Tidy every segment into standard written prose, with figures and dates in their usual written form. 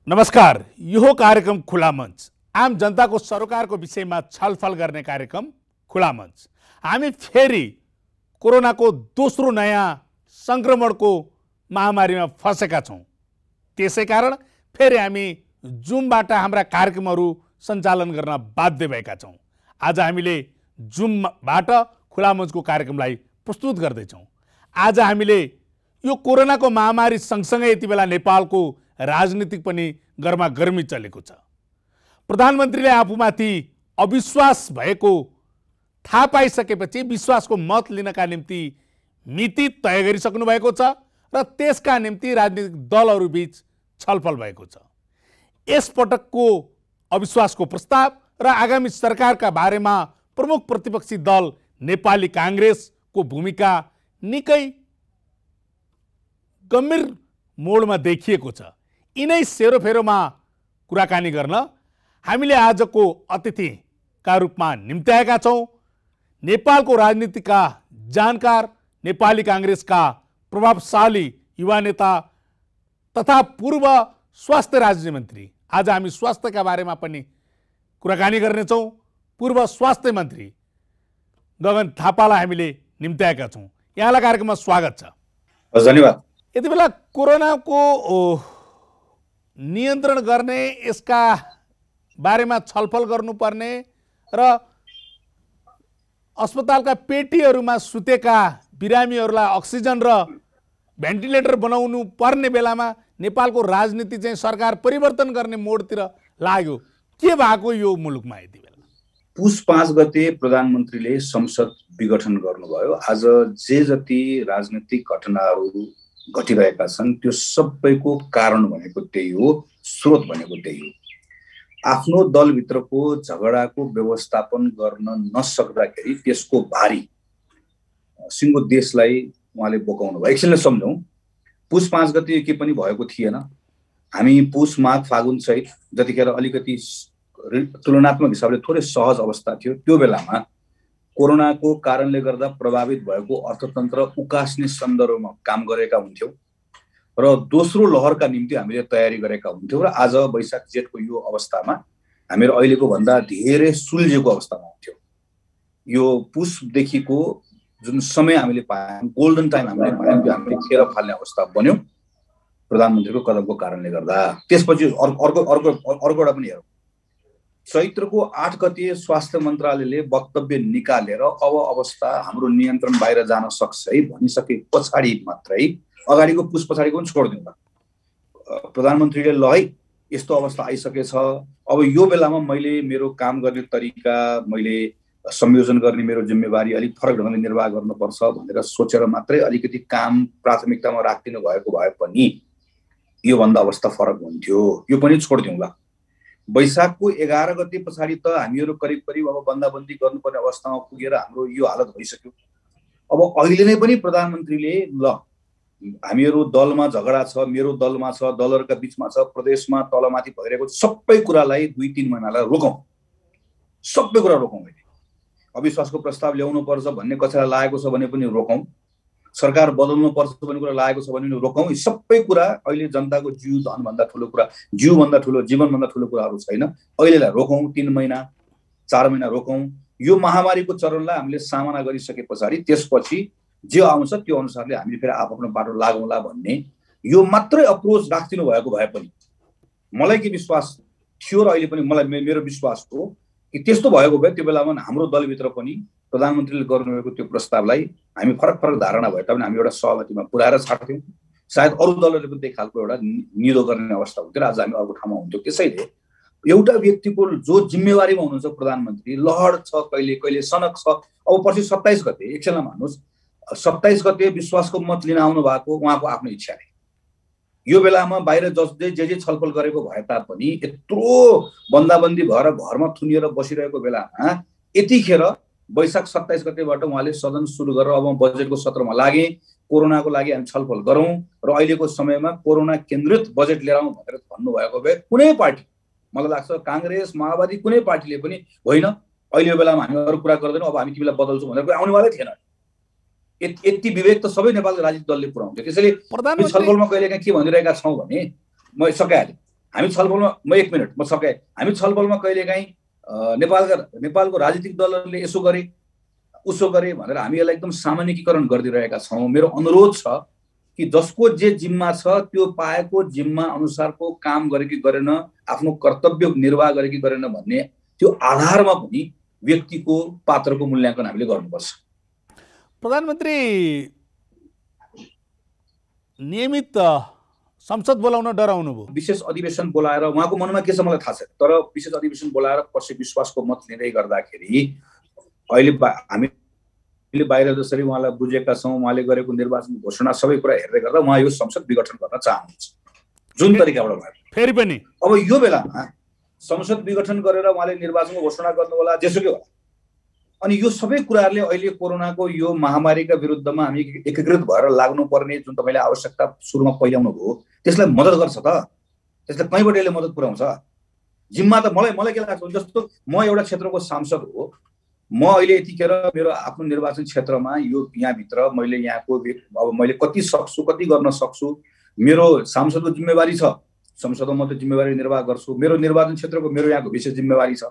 नमस्कार, यो कार्यक्रम खुला मञ्च आम जनताको सरोकारको विषयमा छलफल गर्ने कार्यक्रम खुला मञ्च। हामी फेरि कोरोनाको दोस्रो नयाँ संक्रमणको महामारीमा फँसेका छौँ। त्यसैकारण फेरि हामी जुमबाट हाम्रा कार्यक्रमहरू सञ्चालन गर्न बाध्य भएका छौँ। आज हामीले जुमबाट खुला मञ्चको कार्यक्रमलाई प्रस्तुत गर्दैछौँ। आज हामीले यो कोरोनाको महामारी सँगसँगै यति बेला नेपालको राजनीतिक पनि गर्मागर्मी चलेको छ। प्रधानमन्त्रीले आफूमाथि अविश्वास भएको थाहा पाइसकेपछि विश्वासको मत लिनका निम्ति मिति तय गरिसक्नु भएको छ र त्यसका निम्ति राजनीतिक दलहरू बीच छलफल भएको छ। यस पटकको अविश्वासको प्रस्ताव र आगामी सरकारका बारेमा प्रमुख प्रतिपक्षी दल नेपाली कांग्रेसको भूमिका निकै गम्भीर मोडमा देखिएको छ। यिनै सेरोफेरोमा कुराकानी गर्न हामीले आजको अतिथिका रूपमा निम्त्याएका छौँ नेपालको राजनीतिका जानकार, नेपाली कांग्रेसका प्रभावशाली युवा नेता तथा पूर्व स्वास्थ्य राज्य मन्त्री। आज हामी स्वास्थ्यका बारेमा पनि कुराकानी गर्नेछौँ। पूर्व स्वास्थ्य मन्त्री गगन थापालाई हामीले निम्त्याएका छौँ। यहाँलाई कार्यक्रममा स्वागत छ। धन्यवाद। यति बेला कोरोनाको नियन्त्रण गर्ने, यसका बारेमा छलफल गर्नुपर्ने र अस्पतालका पेटीहरूमा सुतेका बिरामीहरूलाई अक्सिजन र भेन्टिलेटर बनाउनु पर्ने बेलामा नेपालको राजनीति चाहिँ सरकार परिवर्तन गर्ने मोडतिर लाग्यो। के भएको यो मुलुकमा यति बेला? पुस 5 गते प्रधानमन्त्रीले संसद विघटन गर्नुभयो। आज जे जति राजनीतिक घटनाहरू घटिरहेका छन् त्यो सबैको कारण भनेको त्यही हो, स्रोत भनेको त्यही हो। आफ्नो दलभित्रको झगडाको व्यवस्थापन गर्न नसक्दाखेरि त्यसको भारी सिङ्गो देशलाई उहाँले बोकाउनु भयो। एकछिनलाई सम्झौँ। पुस 5 गते के पनि भएको थिएन। हामी पुस, माघ, फागुन सहित जतिखेर अलिकति तुलनात्मक हिसाबले थोरै सहज अवस्था थियो त्यो बेलामा कोरोनाको कारणले गर्दा प्रभावित भएको अर्थतन्त्र उकास्ने सन्दर्भमा काम गरेका हुन्थ्यौँ र दोस्रो लहरका निम्ति हामीले तयारी गरेका हुन्थ्यौँ र आज वैशाख जेठको यो अवस्थामा हामीहरू अहिलेको भन्दा धेरै सुल्झेको अवस्थामा हुन्थ्यौँ। यो पुसदेखिको जुन समय हामीले पायौँ, गोल्डन टाइम हामीले पायौँ, त्यो हामीले खेर फाल्ने अवस्था बन्यो प्रधानमन्त्रीको कदमको कारणले गर्दा। त्यसपछि अर्को एउटा पनि हेरौँ। चैत्रको 8 गते स्वास्थ्य मन्त्रालयले वक्तव्य निकालेर अब अवस्था हाम्रो नियन्त्रण बाहिर जान सक्छ है भनिसके पछाडि मात्रै, अगाडिको पुस पछाडिको पनि छोडिदिउँला, प्रधानमन्त्रीले ल है यस्तो अवस्था आइसकेछ, अब यो बेलामा मैले मेरो काम गर्ने तरिका, मैले संयोजन गर्ने मेरो जिम्मेवारी अलिक फरक ढङ्गले निर्वाह गर्नुपर्छ भनेर सोचेर मात्रै अलिकति काम प्राथमिकतामा राखिदिनु भएको भए पनि योभन्दा अवस्था फरक हुन्थ्यो। यो पनि छोडिदिउँला। वैशाखको 11 गते पछाडि त हामीहरू करिब करिब अब बन्दाबन्दी गर्नुपर्ने अवस्थामा पुगेर हाम्रो यो हालत भइसक्यो। अब अहिले नै पनि प्रधानमन्त्रीले ल हामीहरू दलमा झगडा छ, मेरो दलमा छ, दलहरूका बीचमा छ, प्रदेशमा तलमाथि भइरहेको सबै कुरालाई 2-3 महिनालाई रोकौँ, सबै कुरा रोकौँ। अहिले अविश्वासको प्रस्ताव ल्याउनु पर्छ भन्ने कक्षालाई लागेको छ भने पनि रोकौँ, सरकार बदल्नु पर्छ भन्ने कुरा लागेको छ भने पनि रोकौँ। यी सबै कुरा अहिले जनताको जीव धनभन्दा ठुलो कुरा, जीवभन्दा ठुलो, जीवनभन्दा ठुलो कुराहरू छैन। अहिलेलाई रोकौँ, 3 महिना 4 महिना रोकौँ। यो महामारीको चरणलाई हामीले सामना गरिसके पछाडि त्यसपछि जे आउँछ त्यो अनुसारले हामीले फेरि आफ्नो बाटो लागौँला भन्ने यो मात्रै अप्रोच राखिदिनु भएको भए पनि मलाई के विश्वास थियो र अहिले पनि मलाई मेरो विश्वास हो कि त्यस्तो भएको भए त्यो बेलामा हाम्रो दलभित्र पनि प्रधानमन्त्रीले गर्नुभएको त्यो प्रस्तावलाई हामी फरक धारणा भए तापनि हामी एउटा सहमतिमा पुर्याएर छाड्थ्यौँ। सायद अरू दलहरूले पनि त्यही खालको एउटा निदो गर्ने अवस्था हुन्थ्यो र आज हामी अर्को ठाउँमा हुन्थ्यौँ। त्यसैले एउटा व्यक्तिको जो जिम्मेवारीमा हुनुहुन्छ प्रधानमन्त्री, लहर छ, कहिले कहिले सनक छ। अब पछि 27 गते एकछिनमा भन्नुहोस्, 27 गते विश्वासको मत लिन आउनु भएको उहाँको आफ्नो इच्छाले, यो बेलामा बाहिर जे छलफल गरेको भए तापनि यत्रो बन्दाबन्दी भएर घरमा थुनिएर बसिरहेको बेलामा यतिखेर वैशाख 27 गतेबाट उहाँले सदन सुरु गरेर अब बजेटको सत्रमा लागे, कोरोनाको लागि हामी छलफल गरौँ र अहिलेको समयमा कोरोना केन्द्रित बजेट लिएर आउँ भनेर भन्नुभएको भए कुनै पार्टी, मलाई लाग्छ कांग्रेस, माओवादी, कुनै पार्टीले पनि होइन अहिले यो बेलामा हामी अरू कुरा गर्दैनौँ, अब हामी तिमीलाई बदल्छौँ भनेर आउनेवालै थिएन। यति विवेक त सबै नेपालको राजनीतिक दलले पुर्याउँथ्यो। त्यसैले छलफलमा कहिलेकाहीँ के भनिरहेका छौँ भने म सकाइहालेँ, हामी छलफलमा म 1 मिनट म सके हामी छलफलमा कहिलेकाहीँ नेपालको राजनीतिक दलहरूले यसो गरे उसो गरे भनेर हामी यसलाई एकदम सामान्यीकरण गरिदिरहेका छौँ। मेरो अनुरोध छ कि जसको जे जिम्मा छ त्यो पाएको जिम्मा अनुसारको काम गरे कि गरेन, आफ्नो कर्तव्य निर्वाह गरे कि गरेन भन्ने त्यो आधारमा पनि व्यक्तिको पात्रको मूल्याङ्कन हामीले गर्नुपर्छ। प्रधानमन्त्री नियमित संसद बोलाउन डराउनु भयो। विशेष अधिवेशन बोलाएर उहाँको मनमा के छ मलाई थाहा छैन, तर विशेष अधिवेशन बोलाएर पछि विश्वासको मत लिँदै गर्दाखेरि अहिले हामीले बाहिर जसरी उहाँलाई बुझेका छौँ, उहाँले गरेको निर्वाचन घोषणा सबै कुरा हेर्दै गर्दा उहाँ यो संसद विघटन गर्न चाहनुहुन्छ जुन तरिकाबाट भयो। फेरि पनि अब यो बेलामा संसद विघटन गरेर उहाँले निर्वाचनको घोषणा गर्नु होला जेसुकै होला, अनि यो सबै कुराहरूले अहिले कोरोनाको यो महामारीका विरुद्धमा हामी एकीकृत भएर लाग्नुपर्ने जुन तपाईँले आवश्यकता सुरुमा पहिल्याउनु भयो त्यसलाई मद्दत गर्छ त? त्यसलाई कहीँबाट यसले मद्दत पुर्याउँछ? जिम्मा त मलाई के लाग्छ, जस्तो म एउटा क्षेत्रको सांसद हो, म अहिले यतिखेर मेरो आफ्नो निर्वाचन क्षेत्रमा यो यहाँभित्र मैले यहाँको अब मैले कति सक्छु कति गर्न सक्छु, मेरो सांसदको जिम्मेवारी छ, संसदमा म त जिम्मेवारी निर्वाह गर्छु, मेरो निर्वाचन क्षेत्रको मेरो यहाँको विशेष जिम्मेवारी छ।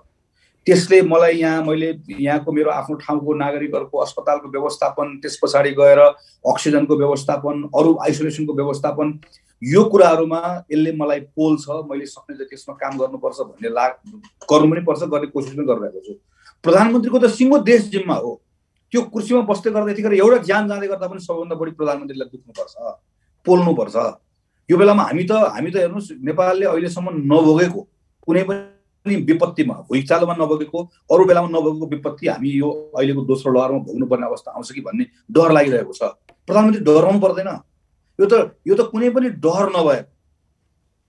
त्यसले मलाई मैले यहाँको मेरो आफ्नो ठाउँको नागरिकहरूको अस्पतालको व्यवस्थापन, त्यस पछाडि गएर अक्सिजनको व्यवस्थापन, अरू आइसोलेसनको व्यवस्थापन, यो कुराहरूमा यसले मलाई पोल्छ, मैले सक्ने जति त्यसमा काम गर्नुपर्छ भन्ने गर्नु पनि पर्छ, गर्ने कोसिस पनि गरिरहेको छु। प्रधानमन्त्रीको त सिङ्गो देश जिम्मा हो, त्यो कुर्सीमा बस्दै गर्दा यतिखेर एउटा ज्यान जाँदै गर्दा पनि सबैभन्दा बढी प्रधानमन्त्रीलाई दुख्नुपर्छ, पोल्नुपर्छ। यो बेलामा हामी त हेर्नुहोस्, नेपालले अहिलेसम्म नभोगेको कुनै पनि विपत्तिमा, भुइँचालोमा नभोगेको, अरू बेलामा नभोगेको विपत्ति हामी यो अहिलेको दोस्रो लहरमा भोग्नुपर्ने अवस्था आउँछ कि भन्ने डर लागिरहेको छ। प्रधानमन्त्री डराउनु पर्दैन, यो त कुनै पनि डर नभए,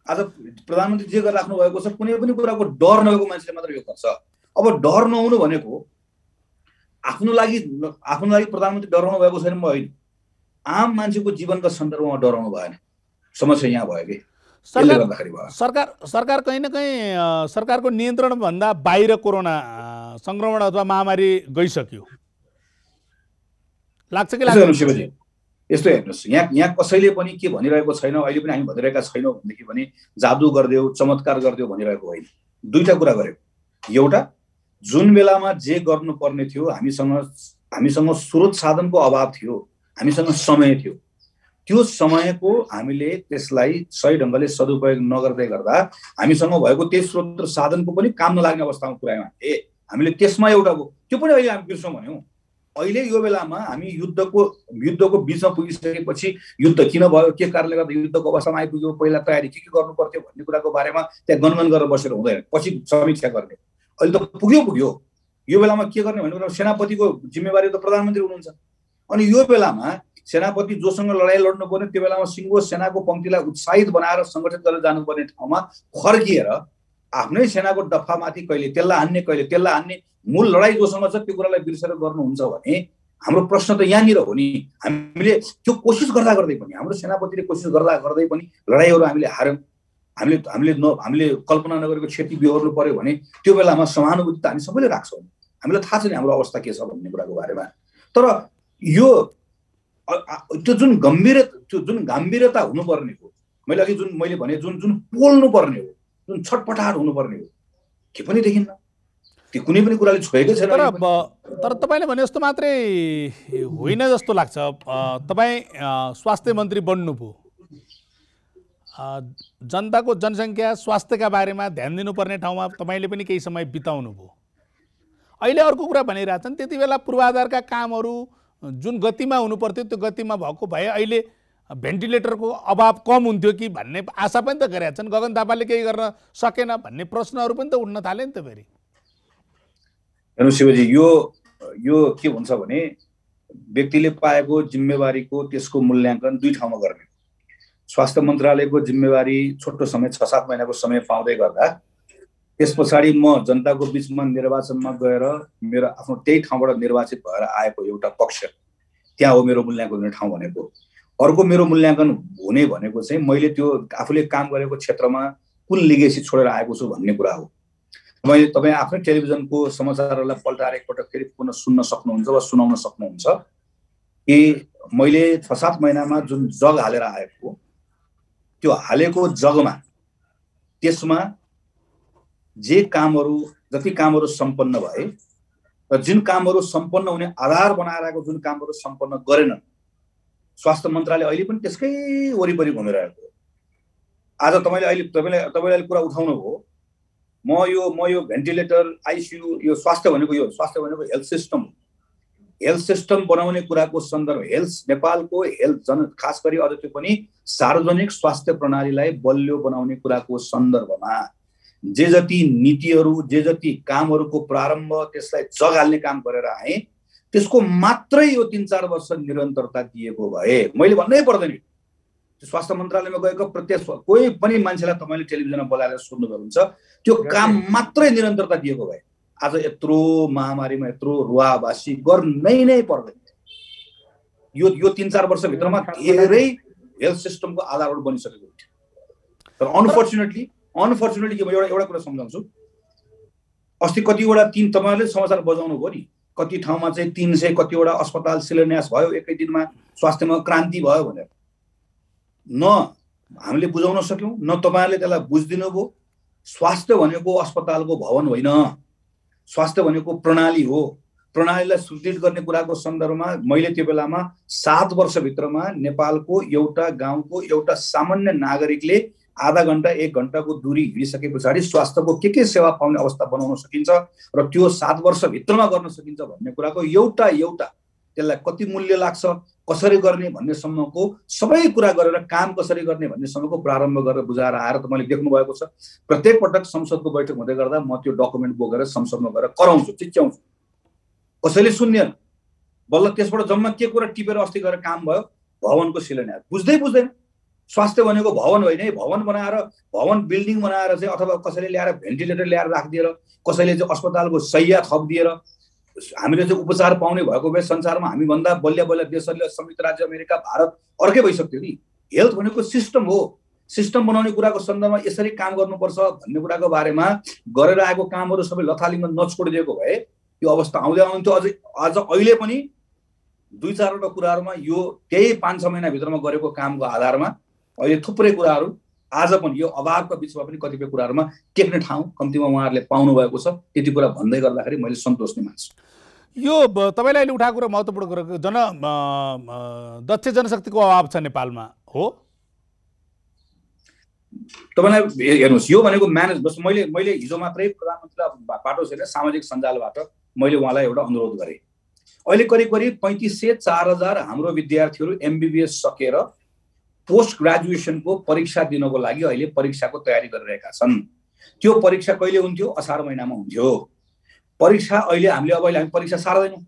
आज प्रधानमन्त्री जे गरिराख्नु भएको छ कुनै पनि कुराको डर नभएको मान्छेले मात्र यो गर्छ। अब डर नहुनु भनेको आफ्नो लागि प्रधानमन्त्री डराउनु भएको छैन, म होइन, आम मान्छेको जीवनका सन्दर्भमा डराउनु भएन। समस्या यहाँ भयो कि सरकार कहीँ न कहीँ सरकारको नियन्त्रणभन्दा बाहिर कोरोना संक्रमण अथवा महामारी गइसक्यो लाग्छ कि लाग्दैन? शिवजी यस्तो हेर्नुहोस्, यहाँ कसैले पनि के भनिरहेको छैन, अहिले पनि हामी भनिरहेका छैनौँ भनेदेखि भने जादु गरिदेऊ, चमत्कार गरिदेऊ भनिरहेको होइन। दुईटा कुरा गरेको, एउटा जुन बेलामा जे गर्नुपर्ने थियो हामीसँग स्रोत साधनको अभाव थियो, हामीसँग समय थियो, त्यो समयको हामीले त्यसलाई सही ढङ्गले सदुपयोग नगर्दै गर्दा हामीसँग भएको त्यही स्रोत र साधनको पनि काम नलाग्ने अवस्थामा पुर्यायौँ हामीले। त्यसमा एउटा हो, त्यो पनि अहिले हामी बिर्सौँ भन्यौँ। अहिले यो बेलामा हामी युद्धको बिचमा पुगिसकेपछि युद्ध किन भयो, के कारणले गर्दा युद्धको अवस्थामा आइपुग्यो, पहिला तयारी के गर्नु पर्थ्यो भन्ने कुराको बारेमा त्यहाँ गनगन गरेर बसेर हुँदैन, पछि समीक्षा गर्ने। अहिले त पुग्यो। यो बेलामा के गर्ने भन्ने कुरा, सेनापतिको जिम्मेवारी त प्रधानमन्त्री हुनुहुन्छ। अनि यो बेलामा सेनापति जोसँग लडाइँ लड्नु पर्ने, त्यो बेलामा सिङ्गो सेनाको पङ्क्तिलाई उत्साहित बनाएर सङ्गठित गरेर जानुपर्ने ठाउँमा फर्किएर आफ्नै सेनाको डफामाथि कहिले त्यसलाई हान्ने मूल लडाइँ जोसँग छ त्यो कुरालाई बिर्सेर गर्नुहुन्छ भने हाम्रो प्रश्न त यहाँनिर हो नि। हामीले त्यो कोसिस गर्दा गर्दै पनि, हाम्रो सेनापतिले कोसिस गर्दा गर्दै पनि लडाइँहरू हामीले हार्यौँ। हामीले कल्पना नगरेको क्षति बिहोर्नु पर्यो भने त्यो बेलामा समानुभूति त हामी सबैले राख्छौँ, हामीलाई थाहा छ नि हाम्रो अवस्था के छ भन्ने कुराको बारेमा। तर यो त्यो जुन गम्भीरता हुनुपर्ने हो, मैले अघि मैले भने जुन पोल्नु पर्ने हो, जुन छटपटाहट हुनुपर्ने हो, के पनि देखिन्न, त्यो कुनै पनि कुराले छोएकै छैन। तर तपाईँले भने जस्तो मात्रै होइन जस्तो लाग्छ। तपाईँ स्वास्थ्य मन्त्री बन्नुभयो, जनताको जनसङ्ख्या स्वास्थ्यका बारेमा ध्यान दिनुपर्ने ठाउँमा तपाईँले पनि केही समय बिताउनु भयो। अहिले अर्को कुरा भनिरहेछन्, त्यति बेला पूर्वाधारका कामहरू जुन गतिमा हुनु पर्थ्यो त्यो गतिमा भएको भए अहिले भेन्टिलेटरको अभाव कम हुन्थ्यो कि भन्ने आशा पनि त गरेका छन्। गगन थापाले केही गर्न सकेन भन्ने प्रश्नहरू पनि त उठ्न थाले नि त फेरि। हेर्नु शिवजी, यो के हुन्छ भने व्यक्तिले पाएको जिम्मेवारीको त्यसको मूल्याङ्कन दुई ठाउँमा गर्ने। स्वास्थ्य मन्त्रालयको जिम्मेवारी छोटो समय 6-7 महिनाको समय पाउँदै गर्दा त्यस पछाडि म जनताको बिचमा निर्वाचनमा गएर मेरो आफ्नो त्यही ठाउँबाट निर्वाचित भएर आएको एउटा पक्ष, त्यहाँ हो मेरो मूल्याङ्कन हुने ठाउँ भनेको। अर्को मेरो मूल्याङ्कन हुने भनेको चाहिँ मैले त्यो आफूले काम गरेको क्षेत्रमा कुन लिगेसी छोडेर आएको छु भन्ने कुरा हो। तपाईँ आफ्नै टेलिभिजनको समाचारहरूलाई पल्टाएर एकपटक फेरि पुनः सुन्न सक्नुहुन्छ वा सुनाउन सक्नुहुन्छ कि मैले 6-7 महिनामा जुन जग हालेर आएको, त्यो हालेको जगमा त्यसमा जे कामहरू जति कामहरू सम्पन्न भए र जुन कामहरू सम्पन्न हुने आधार बनाएर आएको जुन कामहरू सम्पन्न गरेनन्, स्वास्थ्य मन्त्रालय अहिले पनि त्यसकै वरिपरि घुमिरहेको हो। आज तपाईँले अहिले कुरा उठाउनु हो, म यो भेन्टिलेटर, आइसियु, यो स्वास्थ्य भनेको हेल्थ सिस्टम बनाउने कुराको सन्दर्भ, नेपालको हेल्थ खास गरी अझ त्यो पनि सार्वजनिक स्वास्थ्य प्रणालीलाई बलियो बनाउने कुराको सन्दर्भमा जे जति नीतिहरू, जे जति कामहरूको प्रारम्भ, त्यसलाई जग हाल्ने काम गरेर आए, त्यसको मात्रै यो 3-4 वर्ष निरन्तरता दिएको भए मैले भन्नै पर्दैन। स्वास्थ्य मन्त्रालयमा गएको प्रत्येक कोही पनि मान्छेलाई तपाईँले टेलिभिजनमा बोलाएर सुन्नुभएको हुन्छ, त्यो काम मात्रै निरन्तरता दिएको भए आज यत्रो महामारीमा यत्रो रुवाबासी गर्नै नै पर्दैन। यो 3-4 वर्षभित्रमा धेरै हेल्थ सिस्टमको आधारहरू बनिसकेको थियो। तर अनफर्चुनेटली म एउटा कुरा सम्झाउँछु, अस्ति कतिवटा तपाईँहरूले समाचार बजाउनु भयो नि, कति ठाउँमा चाहिँ 300 कतिवटा अस्पताल शिलान्यास भयो एकै दिनमा, स्वास्थ्यमा क्रान्ति भयो भनेर। न हामीले बुझाउन सक्यौँ, न तपाईँहरूले त्यसलाई बुझिदिनु भयो। स्वास्थ्य भनेको अस्पतालको भवन होइन, स्वास्थ्य भनेको प्रणाली हो। प्रणालीलाई सुदृढ गर्ने कुराको सन्दर्भमा मैले त्यो बेलामा 7 वर्षभित्रमा नेपालको एउटा गाउँको एउटा सामान्य नागरिकले आधा घण्टा 1 घण्टाको दूरी हिँडिसके पछाडि स्वास्थ्यको के सेवा पाउने अवस्था बनाउन सकिन्छ र त्यो 7 वर्षभित्रमा गर्न सकिन्छ भन्ने कुराको एउटा त्यसलाई कति मूल्य लाग्छ, कसरी गर्ने भन्नेसम्मको सबै कुरा गरेर काम कसरी गर्ने भन्नेसम्मको प्रारम्भ गरेर बुझाएर आएर तपाईँले देख्नु भएको छ। प्रत्येक पटक संसदको बैठक हुँदै गर्दा म त्यो डकुमेन्ट बोकेर संसदमा गएर कराउँछु, चिच्याउँछु, कसैले सुन्दैन। बल्ल त्यसबाट जम्मा के कुरा टिपेर अस्ति गरेर काम भयो, भवनको शिलान्यास। बुझ्दैन स्वास्थ्य भनेको भवन होइन है। भवन बिल्डिङ बनाएर चाहिँ अथवा कसैले ल्याएर भेन्टिलेटर ल्याएर राखिदिएर, कसैले चाहिँ अस्पतालको शैय्या थपिदिएर हामीले चाहिँ उपचार पाउने भएको भए संसारमा हामीभन्दा बलिया देशहरूले संयुक्त राज्य अमेरिका, भारत अर्कै भइसक्थ्यो नि। हेल्थ भनेको सिस्टम हो। सिस्टम बनाउने कुराको सन्दर्भमा यसरी काम गर्नुपर्छ भन्ने कुराको बारेमा गरेर आएको कामहरू सबै लथालिङ्ग नछोडिदिएको भए यो अवस्था आउँदै आउँथ्यो। आज अहिले पनि 2-4वटा कुराहरूमा यो त्यही 5-6 महिनाभित्रमा गरेको कामको आधारमा अहिले थुप्रै कुराहरू आज पनि यो अभावका बिचमा पनि कतिपय कुराहरूमा टेक्ने ठाउँ कम्तीमा उहाँहरूले पाउनु भएको छ। त्यति कुरा भन्दै गर्दाखेरि मैले सन्तोष नै मान्छु। यो तपाईँले अहिले उठाएको कुरा महत्त्वपूर्ण कुरा, दक्ष जनशक्तिको अभाव छ नेपालमा हो। तपाईँलाई हेर्नुहोस्, यो भनेको म्यानेज बस मैले हिजो मात्रै प्रधानमन्त्रीलाई बाटो छैन सामाजिक सञ्जालबाट मैले उहाँलाई एउटा अनुरोध गरेँ। अहिले करिब 3500-4000 हाम्रो विद्यार्थीहरू MBBS सकेर पोस्ट ग्रेजुएसनको परीक्षा दिनको लागि अहिले परीक्षाको तयारी गरिरहेका छन्। त्यो परीक्षा कहिले हुन्थ्यो? असार महिनामा हुन्थ्यो। परीक्षा अहिले हामी परीक्षा सार्दैनौँ।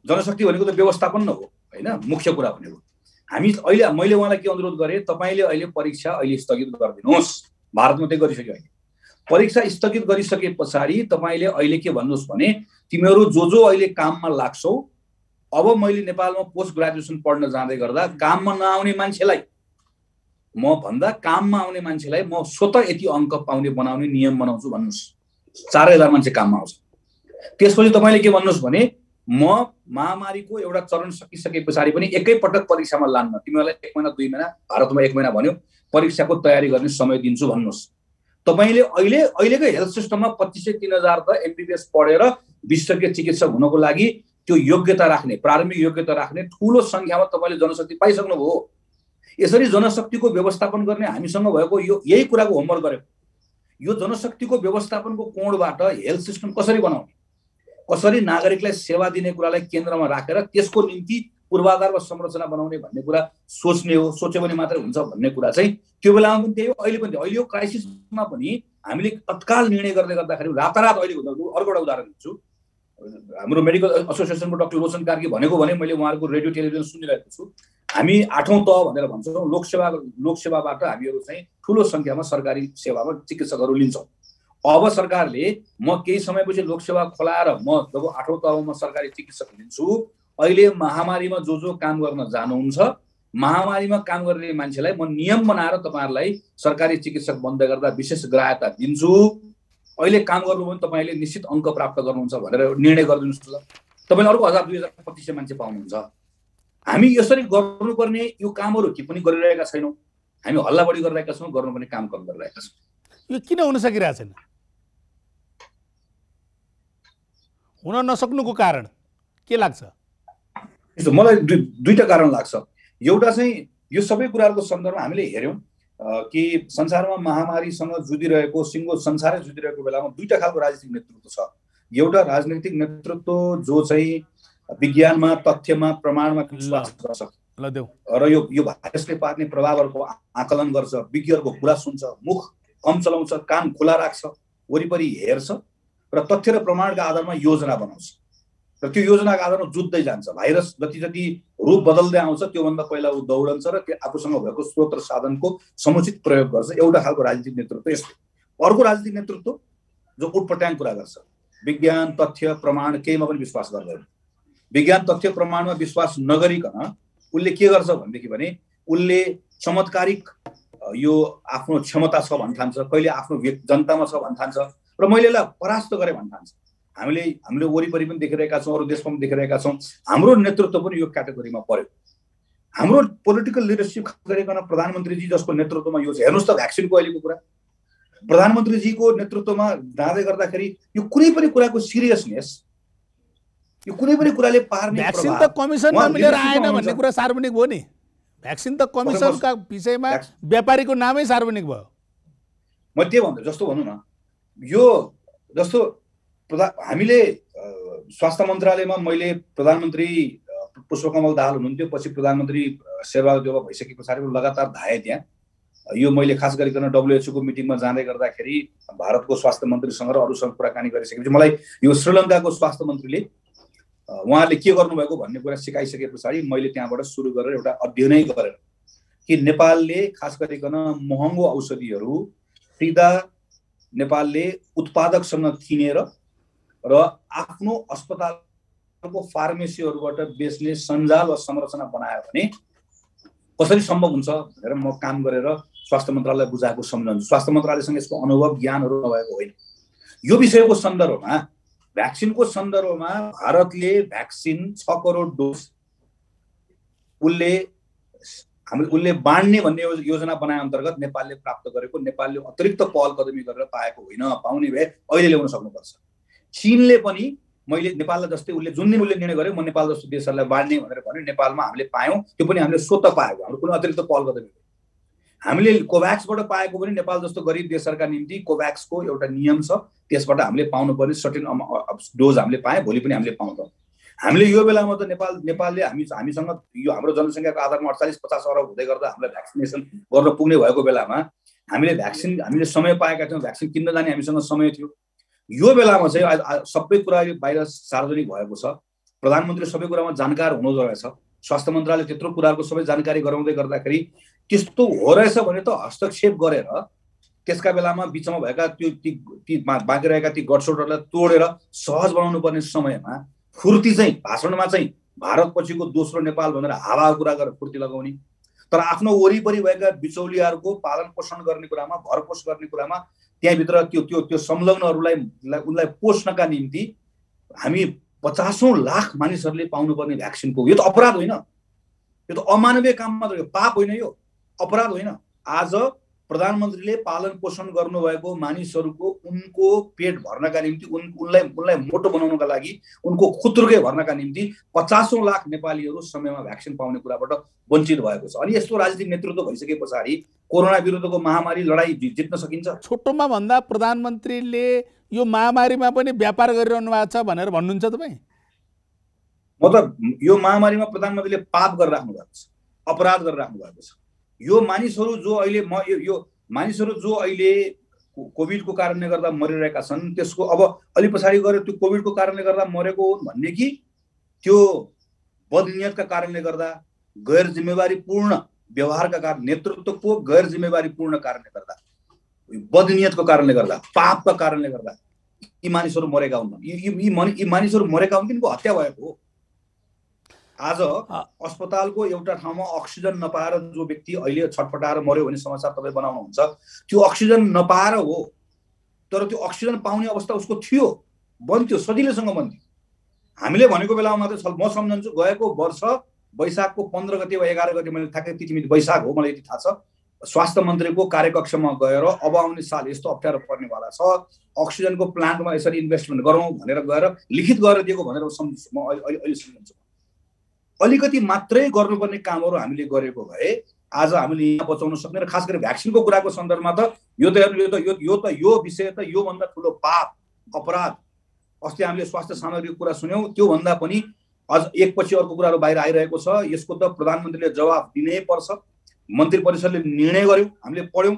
जनशक्ति भनेको त व्यवस्थापन न हो होइन, मुख्य कुरा भनेको हामी अहिले मैले उहाँलाई के अनुरोध गरेँ, तपाईँले अहिले परीक्षा अहिले स्थगित गरिदिनुहोस्। भारतमा त्यही गरिसक्यो। अहिले परीक्षा स्थगित गरिसके पछाडि तपाईँले अहिले के भन्नुहोस् भने तिमीहरू जो अहिले काममा लाग्छौ, अब मैले नेपालमा पोस्ट ग्रेजुएसन पढ्न जाँदै गर्दा काममा नआउने मान्छेलाई काममा आउने मान्छेलाई म स्वतः यति अङ्क पाउने बनाउने नियम बनाउँछु भन्नुहोस्। 4000 मान्छे काममा आउँछ। त्यसपछि तपाईँले के भन्नुहोस् भने म महामारीको एउटा चरण सकिसके पछाडि पनि एकैपटक परीक्षामा लान्न, तिमीहरूलाई 1 महिना 2 महिना, भारतमा 1 महिना भन्यो, परीक्षाको तयारी गर्ने समय दिन्छु भन्नुहोस्। तपाईँले अहिलेको हेल्थ सिस्टममा 2500-3000 त MBBS पढेर विशेषज्ञ चिकित्सक हुनको लागि त्यो योग्यता राख्ने, प्रारम्भिक योग्यता राख्ने ठुलो सङ्ख्यामा तपाईँले जनशक्ति पाइसक्नुभयो। यसरी जनशक्तिको व्यवस्थापन गर्ने हामीसँग भएको यही कुराको होमवर्क गरेको। यो जनशक्तिको व्यवस्थापनको कोणबाट हेल्थ सिस्टम कसरी बनाउने, कसरी नागरिकलाई सेवा दिने कुरालाई केन्द्रमा राखेर त्यसको निम्ति पूर्वाधार वा संरचना बनाउने भन्ने कुरा सोच्ने हो। सोच्यो भने मात्रै हुन्छ भन्ने कुरा चाहिँ त्यो बेलामा पनि त्यही हो, अहिले पनि अहिले यो क्राइसिसमा पनि हामीले तत्काल निर्णय गर्दै गर्दाखेरि रातारात अहिले अर्को एउटा उदाहरण दिन्छु। हाम्रो मेडिकल एसोसिएसनको डाक्टर रोशन कार्की भनेको भने मैले उहाँहरूको रेडियो टेलिभिजन सुनिरहेको छु। हामी 8औं तह भनेर भन्छौँ। लोकसेवाबाट हामीहरू चाहिँ ठुलो सङ्ख्यामा सरकारी सेवामा चिकित्सकहरू लिन्छौँ। अब सरकारले म केही समयपछि लोकसेवा खोलाएर म जब 8औं तहमा सरकारी चिकित्सक लिन्छु, अहिले महामारीमा जो काम गर्न जानुहुन्छ, महामारीमा काम गर्ने मान्छेलाई म नियम बनाएर तपाईँहरूलाई सरकारी चिकित्सक बन्द गर्दा विशेष ग्राह्यता दिन्छु। अहिले काम गर्नुभयो भने तपाईँले निश्चित अङ्क प्राप्त गर्नुहुन्छ भनेर निर्णय गरिदिनुहोस् ल। तपाईँले अर्को 1000-2000-2500 मान्छे पाउनुहुन्छ। हामी यसरी गर्नुपर्ने यो कामहरू के पनि गरिरहेका छैनौँ। हामी हल्ला बढी गरिरहेका छौँ, गर्नुपर्ने काम कम गरिरहेका छौँ। यो किन हुन सकिरहेको छैन? हुन नसक्नुको कारण के लाग्छ? मलाई दुईटा कारण लाग्छ। एउटा चाहिँ यो सबै कुराहरूको सन्दर्भमा हामीले हेर्यौँ कि संसारमा महामारीसँग जुधिरहेको सिङ्गो संसारै जुधिरहेको बेलामा दुईटा खालको राजनीतिक नेतृत्व छ। एउटा राजनीतिक नेतृत्व जो चाहिँ विज्ञानमा, तथ्यमा, प्रमाणमा विश्वास गर्छ र यो भाइरसले पार्ने प्रभावहरूको आकलन गर्छ, विज्ञहरूको कुरा सुन्छ, मुख कम चलाउँछ, कान खुला राख्छ, वरिपरि हेर्छ र तथ्य र प्रमाणका आधारमा योजना बनाउँछ र त्यो योजनाको आधारमा जुत्दै जान्छ। भाइरस जति जति रूप बदल्दै आउँछ त्योभन्दा पहिला ऊ दौडन्छ र आफूसँग भएको स्रोत र साधनको समुचित प्रयोग गर्छ। एउटा खालको राजनीतिक नेतृत्व यस्तो। अर्को राजनीतिक नेतृत्व जो उटपटाङ कुरा गर्छ, विज्ञान, तथ्य, प्रमाण केहीमा पनि विश्वास गर्दैन। विज्ञान, तथ्य, प्रमाणमा विश्वास नगरिकन उसले के गर्छ भनेदेखि भने उसले चमत्कारिक यो आफ्नो क्षमता छ भन्न ठान्छ, कहिले आफ्नो जनतामा छ भन्न ठान्छ र मैले यसलाई परास्त गरेँ भन्न ठान्छ। हामीले वरिपरि पनि देखिरहेका छौँ, अरू देशमा पनि देखिरहेका छौँ। हाम्रो नेतृत्व पनि यो क्याटेगोरीमा पर्यो। हाम्रो पोलिटिकल लिडरसिप गरिकन प्रधानमन्त्रीजी जसको नेतृत्वमा यो छ, हेर्नुहोस् त भ्याक्सिनको अहिलेको कुरा, प्रधानमन्त्रीजीको नेतृत्वमा जाँदै गर्दाखेरि यो कुनै पनि कुराको सिरियसनेस, यो कुनै पनि कुराले पार्ने भ्याक्सिन त कमिसनमा मिलेर आएन भन्ने कुरा सार्वजनिक भयो नि। भ्याक्सिन त कमिसनका विषयमा व्यापारीको नामै सार्वजनिक भयो। म त्यही भन्छु, जस्तो भनौँ न, यो जस्तो हामीले स्वास्थ्य मन्त्रालयमा मैले प्रधानमन्त्री पुष्पकमल दाहाल हुनुहुन्थ्यो, पछि प्रधानमन्त्री शेरबहादुर देउवा भइसके पछाडि लगातार धाएँ त्यहाँ। यो मैले खास गरिकन WHO को मिटिङमा जाँदै गर्दाखेरि भारतको स्वास्थ्य मन्त्रीसँग र अरूसँग कुराकानी गरिसकेपछि मलाई यो श्रीलङ्काको स्वास्थ्य मन्त्रीले उहाँले के गर्नुभएको भन्ने कुरा सिकाइसके पछाडि मैले त्यहाँबाट सुरु गरेर एउटा अध्ययनै गरेर कि नेपालले खास गरिकन महँगो औषधिहरू सिधा नेपालले उत्पादकसँग किनेर र आफ्नो अस्पतालको फार्मेसीहरूबाट बेच्ने सञ्जाल वा संरचना बनायो भने कसरी सम्भव हुन्छ भनेर म काम गरेर स्वास्थ्य मन्त्रालयलाई बुझाएको सम्झन्छु। स्वास्थ्य मन्त्रालयसँग यसको अनुभव ज्ञानहरू नभएको होइन। यो विषयको सन्दर्भमा, भ्याक्सिनको सन्दर्भमा भारतले भ्याक्सिन 6 करोड डोज उसले बाँड्ने भन्ने योजना बनाए अन्तर्गत नेपालले प्राप्त गरेको, नेपालले अतिरिक्त पहल कदमी गरेर पाएको होइन। पाउने भए अहिले ल्याउन सक्नुपर्छ। चीनले पनि मैले नेपाललाई जस्तै उसले जुन दिन उसले निर्णय गर्यो म नेपाल जस्तो देशहरूलाई बाँड्ने भनेर भन्यो, नेपालमा हामीले पायौँ। त्यो पनि हामीले स्वतः पाएको, हाम्रो कुनै अतिरिक्त पहल कदमी। हामीले कोभ्याक्सबाट पाएको पनि नेपाल जस्तो गरिब देशहरूका निम्ति कोभ्याक्सको एउटा नियम छ, त्यसबाट हामीले पाउनुपर्ने सर्टेन डोज हामीले पायौँ, भोलि पनि हामीले पाउँछौँ। हामीले यो बेलामा त नेपालले हामीसँग यो हाम्रो जनसङ्ख्याको आधारमा 48-50 अरब हुँदै गर्दा हामीलाई भ्याक्सिनेसन गर्न पुग्ने भएको बेलामा हामीले समय पाएका थियौँ, भ्याक्सिन किन्न जाने हामीसँग समय थियो। यो बेलामा चाहिँ सबै कुरा बाहिर सार्वजनिक भएको छ, प्रधानमन्त्री सबै कुरामा जानकार हुनु रहेछ, स्वास्थ्य मन्त्रालय त्यत्रो कुराहरूको सबै जानकारी गराउँदै गर्दाखेरि त्यस्तो हो रहेछ भने त हस्तक्षेप गरेर त्यसका बेलामा बिचमा भएका ती बाँकी रहेका ती गडसोडहरूलाई तोडेर सहज बनाउनु पर्ने समयमा फुर्ती चाहिँ भाषणमा चाहिँ भारत पछिको दोस्रो नेपाल भनेर हावा कुरा गरेर फुर्ती लगाउने, तर आफ्नो वरिपरि भएका बिचौलियाहरूको पालन पोषण गर्ने कुरामा, भरपोष गर्ने कुरामा त्यहाँभित्र त्यो संलग्नहरूलाई पोष्नका निम्ति हामी 50औं लाख मानिसहरूले पाउनुपर्ने भ्याक्सिनको, यो त अपराध होइन, यो त अमानवीय काम मात्र हो, पाप होइन, यो अपराध होइन। आज प्रधानमन्त्रीले पालन पोषण गर्नुभएको मानिसहरूको उनको पेट भर्नका निम्ति, उनलाई मोटो बनाउनका लागि, उनको खुत्रुके भर्नका निम्ति 50औं लाख नेपालीहरू समयमा भ्याक्सिन पाउने कुराबाट वञ्चित भएको छ। अनि यस्तो राजनीतिक नेतृत्व भइसके पछाडि कोरोना विरुद्धको महामारी लडाई जित्न सकिन्छ? छोटोमा भन्दा प्रधानमन्त्रीले यो महामारीमा पनि व्यापार गरिरहनु भएको छ भनेर भन्नुहुन्छ तपाईँ? मतलब यो महामारीमा प्रधानमन्त्रीले पाप गरिराख्नु भएको छ, अपराध गरिराख्नु भएको छ। यो मानिसहरू जो अहिले कोभिडको कारणले गर्दा मरिरहेका छन्, त्यसको अब अलि पछाडि गएर त्यो कोभिडको कारणले गर्दा मरेको हो भन्ने कि त्यो बदनियतका कारणले गर्दा, गैर जिम्मेवारीपूर्ण व्यवहारका कारण, नेतृत्वको गैर जिम्मेवारीपूर्ण कारणले गर्दा, बदनियतको कारणले गर्दा, पापका कारणले गर्दा यी मानिसहरू मरेका हुन्। यी मानिसहरू मरेका हुन्, तिनको हत्या भएको हो। आज अस्पतालको एउटा ठाउँमा अक्सिजन नपाएर जो व्यक्ति अहिले छटपटाएर मर्यो भने समाचार तपाईँ बनाउनुहुन्छ, त्यो अक्सिजन नपाएर हो, तर त्यो अक्सिजन पाउने अवस्था उसको थियो, बन्थ्यो, सजिलैसँग बन्थ्यो। हामीले भनेको बेलामा मात्रै म सम्झन्छु, गएको वर्ष वैशाखको 15 गते वा 11 गते, मैले ठ्याक्कै तिथि बैशाख हो मलाई यति थाहा छ, स्वास्थ्य मन्त्रीको कार्यकक्षमा गएर अब आउने साल यस्तो अप्ठ्यारो पर्नेवाला छ, अक्सिजनको प्लान्टमा यसरी इन्भेस्टमेन्ट गरौँ भनेर गएर लिखित गरेर दिएको भनेर सम्झिन्छु म। अहिले सम्झिन्छु अलिकति मात्रै गर्नुपर्ने कामहरू हामीले गरेको भए आज हामीले यहाँ बचाउन सक्ने। र खास गरी भ्याक्सिनको कुराको सन्दर्भमा त यो विषय त योभन्दा ठुलो पाप अपराध। अस्ति हामीले स्वास्थ्य सामग्रीको कुरा सुन्यौँ, त्योभन्दा पनि अझ एकपछि अर्को कुराहरू बाहिर आइरहेको छ। यसको त प्रधानमन्त्रीले जवाफ दिनै पर्छ। मन्त्री परिषदले निर्णय गर्यो, हामीले पढ्यौँ,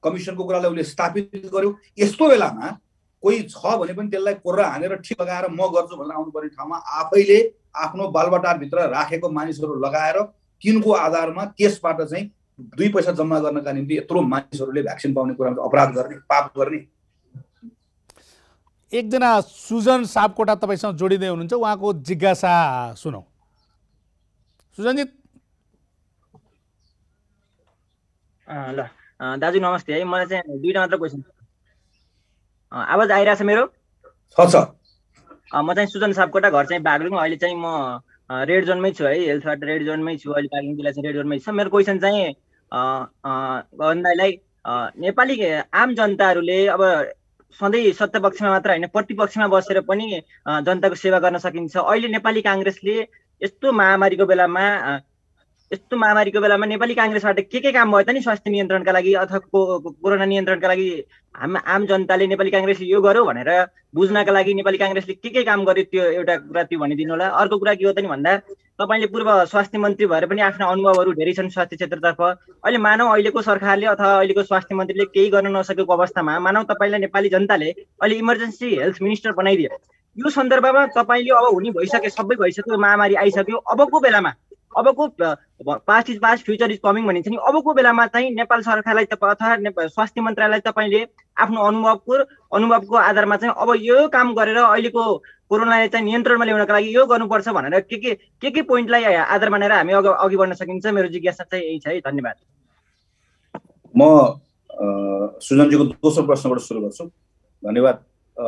कमिसनको कुरालाई उसले स्थापित गर्यो। यस्तो बेलामा कोही छ भने पनि त्यसलाई कोर्रा हानेर ठिक लगाएर म गर्छु भनेर आउनुपर्ने ठाउँमा आफैले आफ्नो बालबटारभित्र राखेको मानिसहरू लगाएर तिनको आधारमा त्यसबाट चाहिँ 2 पैसा जम्मा गर्नका निम्ति यत्रो मानिसहरूले भ्याक्सिन पाउने कुरामा अपराध गर्ने, पाप गर्ने। एकजना सुजन सापकोटा तपाईँसँग जोडिँदै हुनुहुन्छ, उहाँको जिज्ञासा सुनौ। सुजनजी। ल दाजु नमस्ते है। मलाई चाहिँ 2टा मात्र क्वेसन। आवाज आइरहेछ मेरो? छ। म चाहिँ सुजन सापकोटा, घर चाहिँ बागलुङ। अहिले चाहिँ म रेड जोनमै छु है, हेल्थबाट रेड जोनमै छु अहिले। बागलुङ जिल्ला चाहिँ रेड जोनमै छ। मेरो क्वेसन चाहिँ भन्दालाई नेपाली आम जनताहरूले अब सधैँ सत्तापक्षमा मात्र होइन प्रतिपक्षमा बसेर पनि जनताको सेवा गर्न सकिन्छ। अहिले नेपाली काङ्ग्रेसले यस्तो महामारीको बेलामा नेपाली काङ्ग्रेसबाट के काम भयो त नि स्वास्थ्य नियन्त्रणका लागि अथवा कोरोना नियन्त्रणका लागि? आम जनताले नेपाली काङ्ग्रेसले यो गर्यो भनेर बुझ्नका लागि नेपाली काङ्ग्रेसले के काम गर्यो, त्यो एउटा कुरा त्यो भनिदिनु होला। अर्को कुरा के हो त नि भन्दा, तपाईँले पूर्व स्वास्थ्य मन्त्री भएर पनि आफ्ना अनुभवहरू धेरै छन् स्वास्थ्य क्षेत्रतर्फ। अहिले मानव अहिलेको सरकारले अथवा अहिलेको स्वास्थ्य मन्त्रीले केही गर्न नसकेको अवस्थामा मानव तपाईँलाई नेपाली जनताले अहिले इमर्जेन्सी हेल्थ मिनिस्टर बनाइदियो। यो सन्दर्भमा तपाईँले अब हुने भइसक्यो, सबै भइसक्यो, महामारी आइसक्यो। अबको past is past future is coming भनिन्छ नि। अबको बेलामा चाहिँ नेपाल सरकारलाई अथवा स्वास्थ्य मन्त्रालयलाई तपाईँले आफ्नो अनुभवको आधारमा चाहिँ अब यो काम गरेर अहिलेको कोरोनालाई चाहिँ नियन्त्रणमा ल्याउनका लागि यो गर्नुपर्छ भनेर के पोइन्टलाई आधार मानेर हामी अघि बढ्न सकिन्छ? मेरो जिज्ञासा चाहिँ यही छ है। धन्यवाद। म सुजनजीको दोस्रो प्रश्नबाट सुरु गर्छु। धन्यवाद।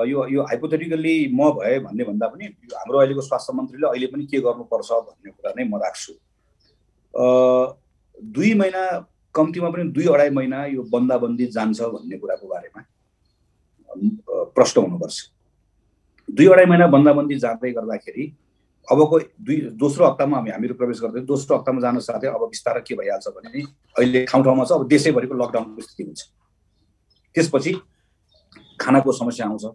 यो हाइपोथेटिकल्ली म भए भन्ने भन्दा पनि हाम्रो अहिलेको स्वास्थ्य मन्त्रीले अहिले पनि के गर्नुपर्छ भन्ने कुरा नै म राख्छु। 2 महिना कम्तीमा पनि 2-2.5 महिना यो बन्दाबन्दी जान्छ भन्ने कुराको बारेमा प्रश्न हुनुपर्छ। 2-2.5 महिना बन्दाबन्दी जाँदै गर्दाखेरि अबको दोस्रो हप्तामा हामीहरू प्रवेश गर्दै दोस्रो हप्तामा जान साथै अब बिस्तारै के भइहाल्छ भने अहिले ठाउँ छ, अब देशैभरिको लकडाउनको स्थिति हुन्छ। त्यसपछि खानाको समस्या आउँछ।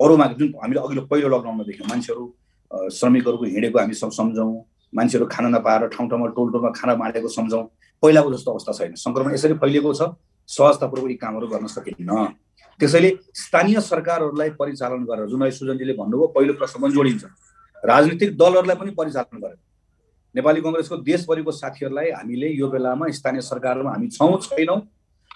अरूमा जुन हामीले अघिल्लो पहिलो लकडाउनमा देख्यौँ, मान्छेहरू श्रमिकहरूको हिँडेको हामी सब सम्झौँ, मान्छेहरू खाना नपाएर ठाउँ ठाउँमा टोलमा खाना बाँडेको सम्झौँ। पहिलाको जस्तो अवस्था छैन। सङ्क्रमण यसरी फैलिएको छ, सहजतापूर्वक यी कामहरू गर्न सकिन्न। त्यसैले स्थानीय सरकारहरूलाई परिचालन गरेर, जुन अहिले सुजनजीले भन्नुभयो पहिलो प्रश्न पनि जोडिन्छ, राजनीतिक दलहरूलाई पनि परिचालन गरेर नेपाली कङ्ग्रेसको देशभरिको साथीहरूलाई हामीले यो बेलामा स्थानीय सरकारमा हामी छौँ छैनौँ,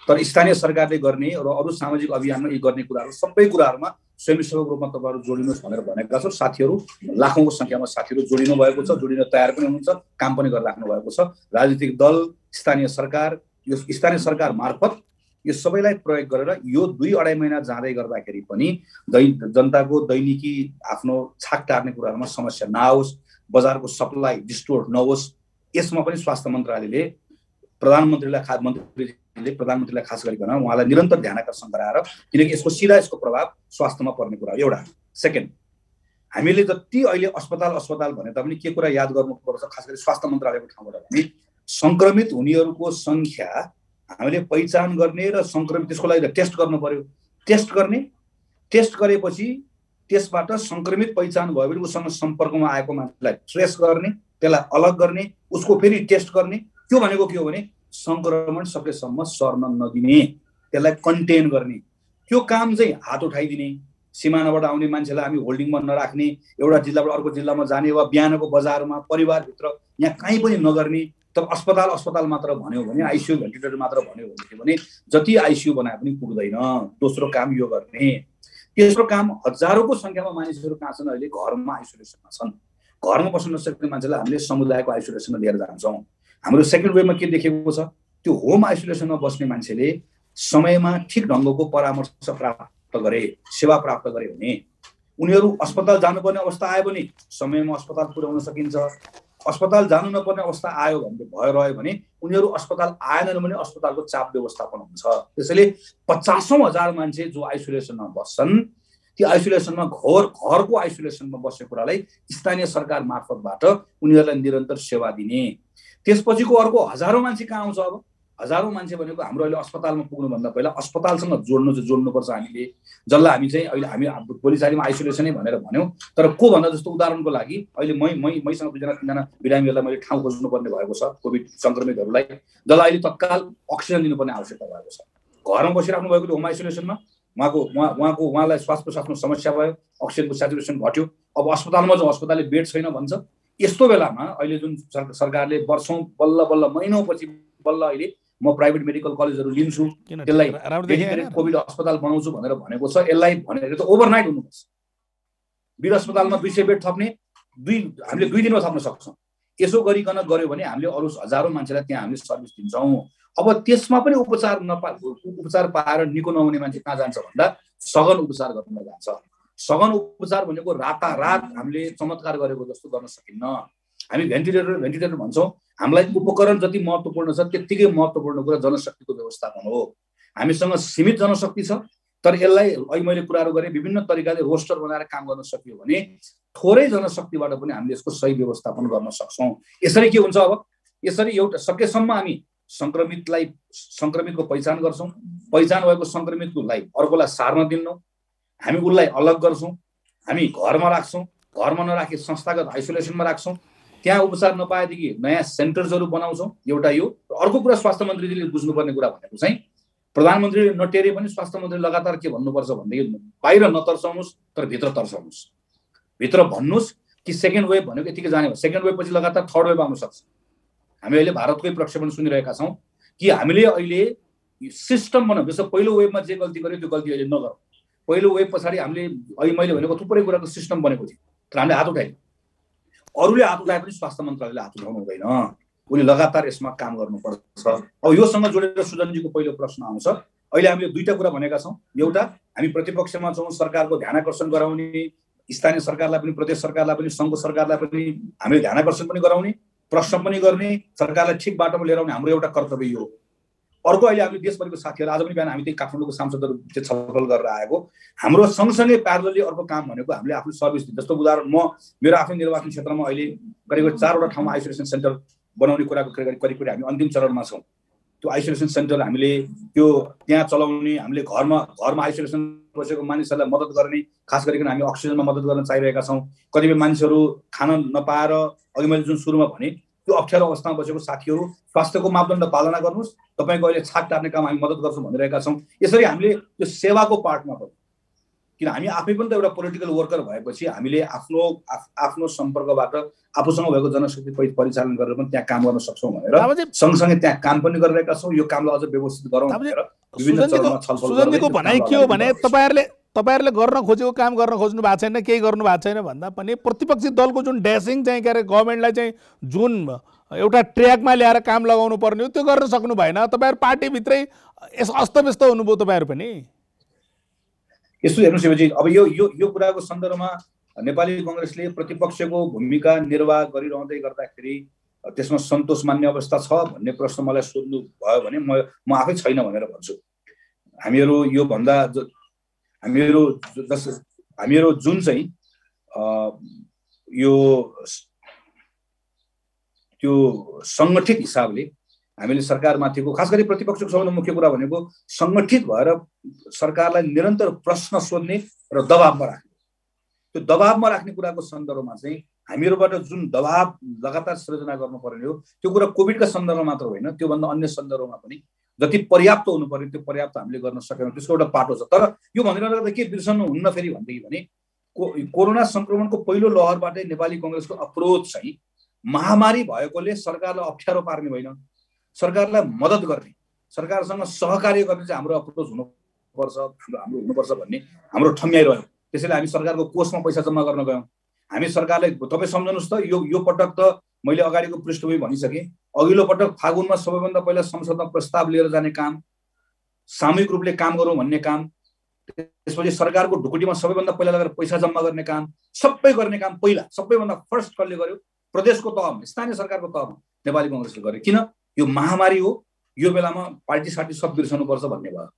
तर स्थानीय सरकारले गर्ने र अरू सामाजिक अभियानमा यी गर्ने कुराहरू सबै कुराहरूमा स्वयंसेवक रूपमा तपाईँहरू जोडिनुहोस् भनेर भनेका छौँ। साथीहरू लाखौँको सङ्ख्यामा साथीहरू जोडिनु भएको छ, जोडिन तयार पनि हुनुहुन्छ, काम पनि गरिराख्नु भएको छ। राजनीतिक दल, स्थानीय सरकार, यो स्थानीय सरकार मार्फत यो सबैलाई प्रयोग गरेर यो 2-2.5 महिना जाँदै गर्दाखेरि पनि जनताको दैनिकी आफ्नो छाक टार्ने कुराहरूमा समस्या नआओस्, बजारको सप्लाई डिस्टोर्ट नहोस्। यसमा पनि स्वास्थ्य मन्त्रालयले प्रधानमन्त्रीलाई खास गरिकन उहाँलाई निरन्तर ध्यान आकर्षण गराएर, किनकि यसको सिधा यसको प्रभाव स्वास्थ्यमा पर्ने कुरा एउटा। सेकेन्ड, हामीले जति अहिले अस्पताल भने तापनि के कुरा याद गर्नुपर्छ खास गरी स्वास्थ्य मन्त्रालयको ठाउँबाट भने सङ्क्रमित हुनेहरूको सङ्ख्या हामीले पहिचान गर्ने र सङ्क्रमित त्यसको लागि टेस्ट गर्नु पर्यो। टेस्ट गरेपछि त्यसबाट सङ्क्रमित पहिचान भयो भने उसँग सम्पर्कमा आएको मान्छेलाई ट्रेस गर्ने, त्यसलाई अलग गर्ने, उसको फेरि टेस्ट गर्ने। त्यो भनेको के हो भने सङ्क्रमण सकेसम्म सर्न नदिने, त्यसलाई कन्टेन गर्ने। त्यो काम चाहिँ हात उठाइदिने, सिमानाबाट आउने मान्छेलाई हामी होल्डिङमा नराख्ने, एउटा जिल्लाबाट अर्को जिल्लामा जाने वा बिहानको बजारमा परिवारभित्र यहाँ कहीँ पनि नगर्ने। तर अस्पताल मात्र भन्यो भने, आइसियु भेन्टिलेटर मात्र भन्यो भने जति आइसियु बनाए पनि पुग्दैन। दोस्रो काम यो गर्ने। तेस्रो काम, हजारौँको सङ्ख्यामा मानिसहरू कहाँ छन् अहिले? घरमा आइसोलेसनमा छन्। घरमा बस्न नसक्ने मान्छेलाई हामीले समुदायको आइसोलेसनमा लिएर जान्छौँ। हाम्रो सेकेन्ड वेमा के देखेको छ? त्यो होम आइसोलेसनमा बस्ने मान्छेले समयमा ठिक ढङ्गको परामर्श प्राप्त गरे, सेवा प्राप्त गरे भने उनीहरू अस्पताल जानुपर्ने अवस्था आयो भने समयमा अस्पताल पुर्याउन सकिन्छ। अस्पताल जानु नपर्ने अवस्था आयो भने रह्यो भने उनीहरू अस्पताल आएनन् भने अस्पतालको चाप व्यवस्थापन हुन्छ। त्यसैले 50,000 मान्छे जो आइसोलेसनमा बस्छन् ती आइसोलेसनमा घरको आइसोलेसनमा बसेको कुरालाई स्थानीय सरकार मार्फतबाट उनीहरूलाई निरन्तर सेवा दिने। त्यसपछिको अर्को हजारौँ मान्छे कहाँ आउँछ? अब हजारौँ मान्छे भनेको हाम्रो अहिले अस्पतालमा पुग्नुभन्दा पहिला अस्पतालसँग जोड्नुपर्छ हामीले, जसलाई हामी चाहिँ अहिले हामी बोलीचालीमा आइसोलेसनै भनेर भन्यौँ। तर को भन्दा जस्तो उदाहरणको लागि अहिले मैसँग 2-3जना बिरामीहरूलाई मैले ठाउँ खोज्नुपर्ने भएको छ, कोभिड सङ्क्रमितहरूलाई, जसलाई अहिले तत्काल अक्सिजन दिनुपर्ने आवश्यकता भएको छ। घरमा बसिराख्नु भएको थियो होम आइसोलेसनमा, उहाँलाई श्वास प्रश्वासमा समस्या भयो, अक्सिजनको सेचुरेसन घट्यो। अब अस्पतालमा जो अस्पतालले बेड छैन भन्छ। यस्तो बेलामा अहिले जुन सरकारले वर्षौँ बल्ल महिनौपछि बल्ल अहिले म प्राइभेट मेडिकल कलेजहरू लिन्छु, त्यसलाई कोभिड अस्पताल बनाउँछु भनेर भनेको छ। यसलाई भनेर त ओभरनाइट हुनुपर्छ। वीर अस्पतालमा 200 बेड थप्ने हामीले 2 दिनमा थप्न सक्छौँ। यसो गरिकन गऱ्यो भने हामीले अरू हजारौँ मान्छेलाई त्यहाँ हामीले सर्भिस दिन्छौँ। अब त्यसमा पनि उपचार पाएर निको नहुने मान्छे कहाँ जान्छ भन्दा सघन उपचार गर्न जान्छ। सघन उपचार भनेको रातारात हामीले चमत्कार गरेको जस्तो गर्न सकिन्न। हामी भेन्टिलेटर भन्छौँ। हामीलाई उपकरण जति महत्त्वपूर्ण छ त्यत्तिकै महत्त्वपूर्ण कुरा जनशक्तिको व्यवस्थापन हो। हामीसँग सीमित जनशक्ति छ, तर यसलाई अहिले मैले कुराहरू गरेँ विभिन्न तरिकाले रोस्टर बनाएर काम गर्न सकियो भने थोरै जनशक्तिबाट पनि हामीले यसको सही व्यवस्थापन गर्न सक्छौँ। यसरी के हुन्छ? अब यसरी एउटा सकेसम्म हामी सङ्क्रमितको पहिचान गर्छौँ। पहिचान भएको सङ्क्रमितलाई अर्कोलाई सार्न दिन्नौँ। हामी उसलाई अलग गर्छौँ, हामी घरमा राख्छौँ, घरमा नराखी संस्थागत आइसोलेसनमा राख्छौँ। त्यहाँ उपचार नपाएदेखि नयाँ सेन्टर्सहरू बनाउँछौँ। एउटा यो। अर्को कुरा स्वास्थ्य मन्त्रीजीले बुझ्नुपर्ने कुरा भनेको चाहिँ प्रधानमन्त्रीले नटेरे पनि स्वास्थ्य मन्त्री लगातार के भन्नुपर्छ भनेदेखि बाहिर नतर्साउनुहोस् तर भित्र तर्साउनुहोस्। भित्र भन्नुहोस् कि सेकेन्ड वेभ भनेको यतिकै जाने भयो, सेकेन्ड वेभ पछि लगातार थर्ड वेभ आउन सक्छ। हामी अहिले भारतकै प्रक्षेपण सुनिरहेका छौँ कि हामीले अहिले सिस्टम बनाउँ। जस्तो पहिलो वेभमा जे गल्ती गर्यो त्यो गल्ती अहिले नगरौँ। पहिलो वेभ पछाडि हामीले अहिले मैले भनेको थुप्रै कुराको सिस्टम बनेको थियो, तर हामीले हात उठायौँ। अरूले हात उठाए पनि स्वास्थ्य मन्त्रालयले हात उठाउनु हुँदैन। उसले लगातार यसमा काम गर्नुपर्छ। अब योसँग जोडेर सुजनजीको पहिलो प्रश्न आउँछ। अहिले हामीले 2टा कुरा भनेका छौँ। एउटा, हामी प्रतिपक्षमा छौँ, सरकारको ध्यानाकर्षण गराउने, स्थानीय सरकारलाई पनि, प्रदेश सरकारलाई पनि, सङ्घको सरकारलाई पनि हामीले ध्यानाकर्षण पनि गराउने, प्रश्न पनि गर्ने, सरकारलाई ठिक बाटोमा लिएर आउने हाम्रो एउटा कर्तव्य यो। अर्को, अहिले हामीले देशभरिको साथीहरू आज पनि बिहान हामी त्यही काठमाडौँको सांसदहरू छलफल गरेर आएको, हाम्रो सँगसँगै प्यारलली अर्को काम भनेको हामीले आफ्नो सर्भिस दिन्छ। जस्तो उदाहरण मेरो आफ्नो निर्वाचन क्षेत्रमा अहिले करिब 4वटा ठाउँमा आइसोलेसन सेन्टर बनाउने कुराको करिब हामी अन्तिम चरणमा छौँ। त्यो आइसोलेसन सेन्टर हामीले त्यो त्यहाँ चलाउने, हामीले घरमा आइसोलेसन बसेको मानिसहरूलाई मद्दत गर्ने, खास गरिकन हामी अक्सिजनमा मद्दत गर्न चाहिरहेका छौँ। कतिपय मानिसहरू खान नपाएर अघि मैले जुन सुरुमा भने त्यो अप्ठ्यारो अवस्थामा बसेको साथीहरू स्वास्थ्यको मापदण्ड पालना गर्नुहोस्, तपाईँको अहिले छाक टार्ने काम हामी मद्दत गर्छौँ भनिरहेका छौँ। यसरी हामीले त्यो सेवाको पार्टमा पनि, किन हामी आफै पनि त एउटा पोलिटिकल वर्कर भएपछि हामीले आफ्नो सम्पर्कबाट आफूसँग भएको जनशक्ति परिचालन गरेर पनि त्यहाँ काम गर्न सक्छौँ भनेर सँगसँगै त्यहाँ काम पनि गरिरहेका छौँ। यो कामलाई अझ व्यवस्थित गरौँ भनेर विभिन्न चरणमा छलफल सुजनजीको भनाइ के हो भने तपाईँहरूले गर्न खोजेको काम गर्न खोज्नु भएको छैन, केही गर्नु भएको छैन भन्दा पनि प्रतिपक्षी दलको जुन ड्यासिङ चाहिँ के अरे गभर्मेन्टलाई चाहिँ जुन एउटा ट्र्याकमा ल्याएर काम लगाउनु पर्ने हो त्यो गर्न सक्नु भएन। तपाईँहरू पार्टीभित्रै अस्तव्यस्त हुनुभयो तपाईँहरू पनि। यस्तो हेर्नु शिवजी, अब यो कुराको सन्दर्भमा नेपाली कङ्ग्रेसले प्रतिपक्षको भूमिका निर्वाह गरिरहँदै गर्दाखेरि त्यसमा सन्तोष मान्ने अवस्था छ भन्ने प्रश्न मलाई सोध्नु भयो भने म आफै छैन भनेर भन्छु। हामीहरू जुन चाहिँ यो त्यो सङ्गठित हिसाबले हामीले सरकारमाथिको, खास गरी प्रतिपक्षको सबभन्दा मुख्य कुरा भनेको सङ्गठित भएर सरकारलाई निरन्तर प्रश्न सोध्ने र दबावमा राख्ने। त्यो दबावमा राख्ने कुराको सन्दर्भमा चाहिँ हामीहरूबाट जुन दबाव लगातार सृजना गर्नुपर्ने हो त्यो कुरा कोभिडका सन्दर्भमा मात्र होइन, त्योभन्दा अन्य सन्दर्भमा पनि जति पर्याप्त हुनु पर्यो त्यो पर्याप्त हामीले गर्न सकेनौँ। त्यसको एउटा पाटो छ। तर यो भनिरहँदा के बिर्सनु हुन्न फेरि भनेदेखि भने कोरोना सङ्क्रमणको पहिलो लहरबाटै नेपाली कङ्ग्रेसको अप्रोच चाहिँ महामारी भएकोले सरकारलाई अप्ठ्यारो पार्ने होइन, सरकारलाई मद्दत गर्ने, सरकारसँग सहकार्य गर्ने चाहिँ हाम्रो अप्रोच हुनुपर्छ, हाम्रो हुनुपर्छ भन्ने हाम्रो ठम्याइरह्यो। त्यसैले हामी सरकारको कोषमा पैसा जम्मा गर्न गयौँ। हामी सरकारलाई तपाईँ सम्झनुहोस् त, यो पटक त मैले अगाडिको पृष्ठभूमि भनिसकेँ, अघिल्लो पटक फागुनमा सबैभन्दा पहिला संसदमा प्रस्ताव लिएर जाने काम, सामूहिक रूपले काम गरौँ भन्ने काम, त्यसपछि सरकारको ढुकुटीमा सबैभन्दा पहिला लगेर पैसा जम्मा गर्ने काम, सबै गर्ने काम पहिला सबैभन्दा फर्स्ट कसले गर्यो? प्रदेशको तहमा, स्थानीय सरकारको तहमा नेपाली कांग्रेसले गरे। किन? यो महामारी हो, यो बेलामा पार्टी सार्टी सब बिर्सनुपर्छ भन्ने भयो।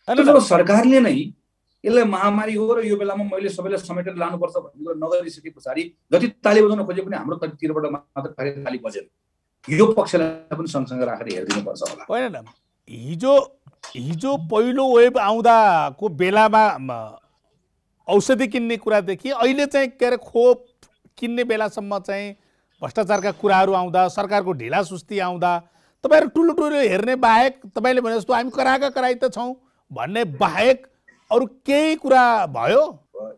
तर जब सरकारले नै यसलाई महामारी हो र यो बेलामा मैले सबैलाई समेटेर लानुपर्छ भन्ने कुरा नगरिसके पछाडि जति ताली बजाउन खोजे पनि हाम्रो तर्फबाट मात्र ताली बजेन। यो पक्षलाई पनि सँगसँगै राखेर हेरिदिनुपर्छ होला। होइन न, हिजो पहिलो वेभ आउँदाको बेलामा औषधि किन्ने कुरादेखि अहिले चाहिँ के अरे खोप किन्ने बेलासम्म चाहिँ भ्रष्टाचारका कुराहरू आउँदा, सरकारको ढिला सुस्ती आउँदा तपाईँहरू ठुलो ठुलो हेर्ने बाहेक, तपाईँले भने जस्तो हामी कराई त छौँ भन्ने बाहेक अरू केही कुरा भयो?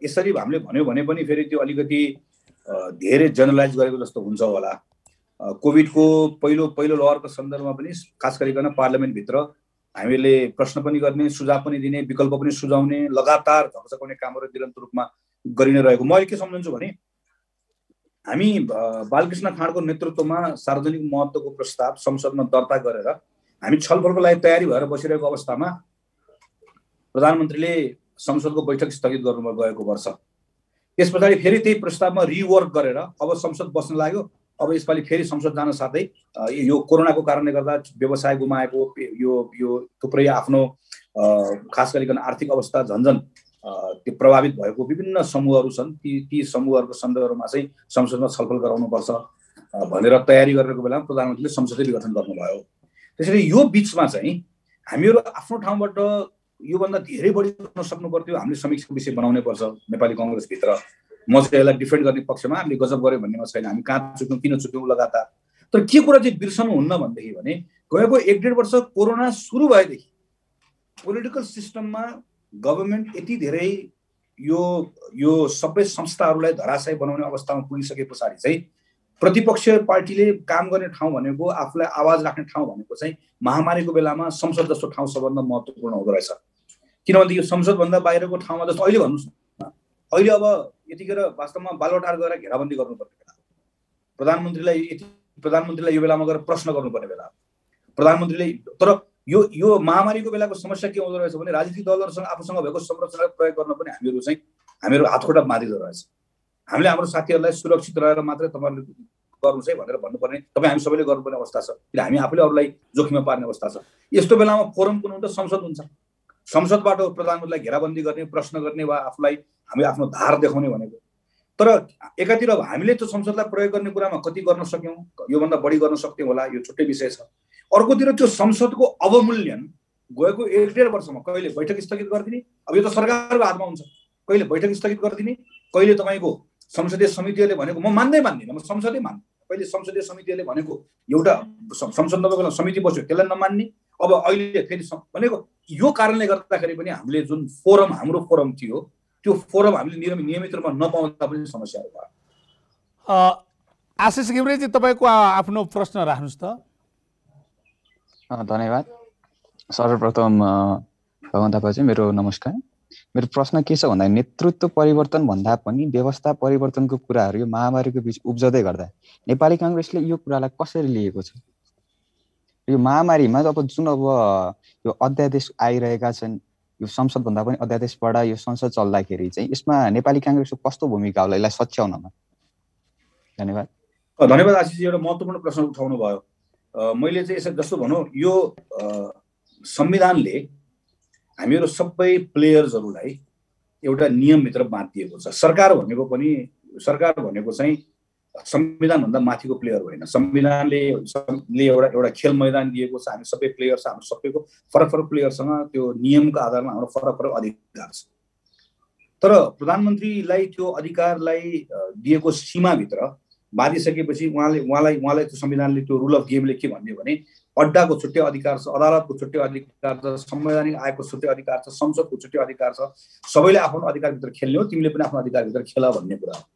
यसरी हामीले भन्यो भने पनि फेरि त्यो अलिकति धेरै जनरलाइज गरेको जस्तो हुन्छ होला। कोभिडको पहिलो लहरको सन्दर्भमा पनि खास गरिकन पार्लियामेन्टभित्र हामीले प्रश्न पनि गर्ने, सुझाव पनि दिने, विकल्प पनि सुझाउने, लगातार झकझकाउने कामहरू निरन्तर रूपमा गरि नै रहेको। म के सम्झन्छु भने हामी बालकृष्ण खाँडको नेतृत्वमा सार्वजनिक महत्त्वको प्रस्ताव संसदमा दर्ता गरेर हामी छलफलको लागि तयारी भएर बसिरहेको अवस्थामा प्रधानमन्त्रीले संसदको बैठक स्थगित गर्नु गएको वर्ष, त्यस पछाडि फेरि त्यही प्रस्तावमा रिवर्क गरेर अब संसद बस्न लाग्यो। अब यसपालि फेरि संसद जान साथै यो कोरोनाको कारणले गर्दा व्यवसाय गुमाएको, यो थुप्रै आफ्नो खास गरिकन आर्थिक अवस्था झन्झन त्यो प्रभावित भएको विभिन्न समूहहरू छन्। ती समूहहरूको सन्दर्भमा चाहिँ संसदमा छलफल गराउनुपर्छ भनेर तयारी गरेको बेलामा प्रधानमन्त्रीले संसदै विघटन गर्नुभयो। त्यसैले यो बिचमा चाहिँ हामीहरू आफ्नो ठाउँबाट योभन्दा धेरै बढी गर्न सक्नु पर्थ्यो। हामीले समीक्षाको विषय बनाउनै पर्छ नेपाली कांग्रेसभित्र। म चाहिँ यसलाई डिफेन्ड गर्ने पक्षमा, हामीले गजब गर्यो भन्नेमा छैन। हामी कहाँ चुक्यौँ, किन चुक्यौँ लगातार। तर के कुरा चाहिँ बिर्सनु हुन्न भनेदेखि भने गएको 1.5 वर्ष कोरोना सुरु भएदेखि पोलिटिकल सिस्टममा गभर्मेन्ट यति धेरै यो सबै संस्थाहरूलाई धराशायी बनाउने अवस्थामा पुगिसके पछाडि चाहिँ प्रतिपक्ष पार्टीले काम गर्ने ठाउँ भनेको, आफूलाई आवाज राख्ने ठाउँ भनेको चाहिँ महामारीको बेलामा संसद जस्तो ठाउँ सबभन्दा महत्त्वपूर्ण हुँदो रहेछ। किनभने यो संसदभन्दा बाहिरको ठाउँमा जस्तो अहिले भन्नुहोस् न, अहिले अब यतिखेर वास्तवमा बालुवाटार गएर घेराबन्दी गर्नुपर्ने बेला, प्रधानमन्त्रीलाई यो बेलामा गएर प्रश्न गर्नुपर्ने बेला, प्रधानमन्त्रीले। तर यो महामारीको बेलाको समस्या के हुँदो रहेछ भने राजनीतिक दलहरूसँग आफूसँग भएको संरचनालाई प्रयोग गर्न पनि हामीहरू हातखुट्टा बाँधिँदो रहेछ। हामीले हाम्रो साथीहरूलाई सुरक्षित रहेर मात्रै तपाईँहरूले गर्नुहोस् है भनेर भन्नुपर्ने, तपाईँ हामी सबैले गर्नुपर्ने अवस्था छ। किन हामी आफूले अरूलाई जोखिममा पार्ने अवस्था छ। यस्तो बेलामा फोरम कुन हुन्छ? संसद हुन्छ। संसदबाट प्रधानमन्त्रीलाई घेराबन्दी गर्ने, प्रश्न गर्ने वा आफूलाई हामी आफ्नो धार देखाउने भनेको। तर एकातिर हामीले त्यो संसदलाई प्रयोग गर्ने कुरामा कति गर्न सक्यौँ, योभन्दा बढी गर्न सक्थ्यौँ होला, यो छुट्टै विषय छ। अर्कोतिर त्यो संसदको अवमूल्यन गएको 1.5 वर्षमा कहिले बैठक स्थगित गरिदिने, अब यो त सरकारको हातमा हुन्छ, कहिले बैठक स्थगित गरिदिने, कहिले तपाईँको संसदीय समितिहरूले भनेको, म मान्दिनँ, म संसदै मान्दिनँ, कहिले संसदीय समितिहरूले भनेको एउटा संसद नभएको समिति बस्यो त्यसलाई नमान्ने। अब अहिले फेरि भनेको यो कारणले गर्दाखेरि पनि हामीले जुन फोरम, हाम्रो फोरम थियो, त्यो फोरम हामीले नियमित रूपमा नपाउँदा पनि समस्याहरू भयो। आशिष घिमिरेजी, तपाईँको आफ्नो प्रश्न राख्नुहोस् त। धन्यवाद। सर्वप्रथम भगवान थापाजी, मेरो नमस्कार। मेरो प्रश्न के छ भन्दा नेतृत्व परिवर्तन भन्दा पनि व्यवस्था परिवर्तनको कुराहरू यो महामारीको बीच उब्जँदै गर्दा नेपाली कांग्रेसले यो कुरालाई कसरी लिएको छ? यो महामारीमा अब जुन अब यो अध्यादेश आइरहेका छन्, यो संसदभन्दा पनि अध्यादेशबाट यो संसद चल्दाखेरि चाहिँ यसमा नेपाली कांग्रेसको कस्तो भूमिका होला यसलाई सच्याउनमा? धन्यवाद। धन्यवाद आशिषजी, एउटा महत्त्वपूर्ण प्रश्न उठाउनु भयो। मैले चाहिँ यसो जस्तो भनौँ, यो संविधानले हामीहरू सबै प्लेयर्सहरूलाई एउटा नियमभित्र बाँधिएको छ। सरकार भनेको चाहिँ संविधानभन्दा माथिको प्लेयर होइन। संविधानले एउटा खेल मैदान दिएको छ, हामी सबै प्लेयर्स, हाम्रो सबैको फरक प्लेयरसँग त्यो नियमको आधारमा हाम्रो फरक अधिकार छ। तर प्रधानमन्त्रीलाई त्यो अधिकारलाई दिएको सीमाभित्र बाँधिसकेपछि उहाँलाई त्यो संविधानले, त्यो रुल अफ गेमले के भन्यो भने अड्डाको छुट्टै अधिकार छ, अदालतको छुट्टै अधिकार छ, संवैधानिक आयोगको छुट्टै अधिकार छ, संसदको छुट्टै अधिकार छ। सबैले आफ्नो अधिकारभित्र खेल्ने हो, तिमीले पनि आफ्नो अधिकारभित्र खेल भन्ने कुरा हो।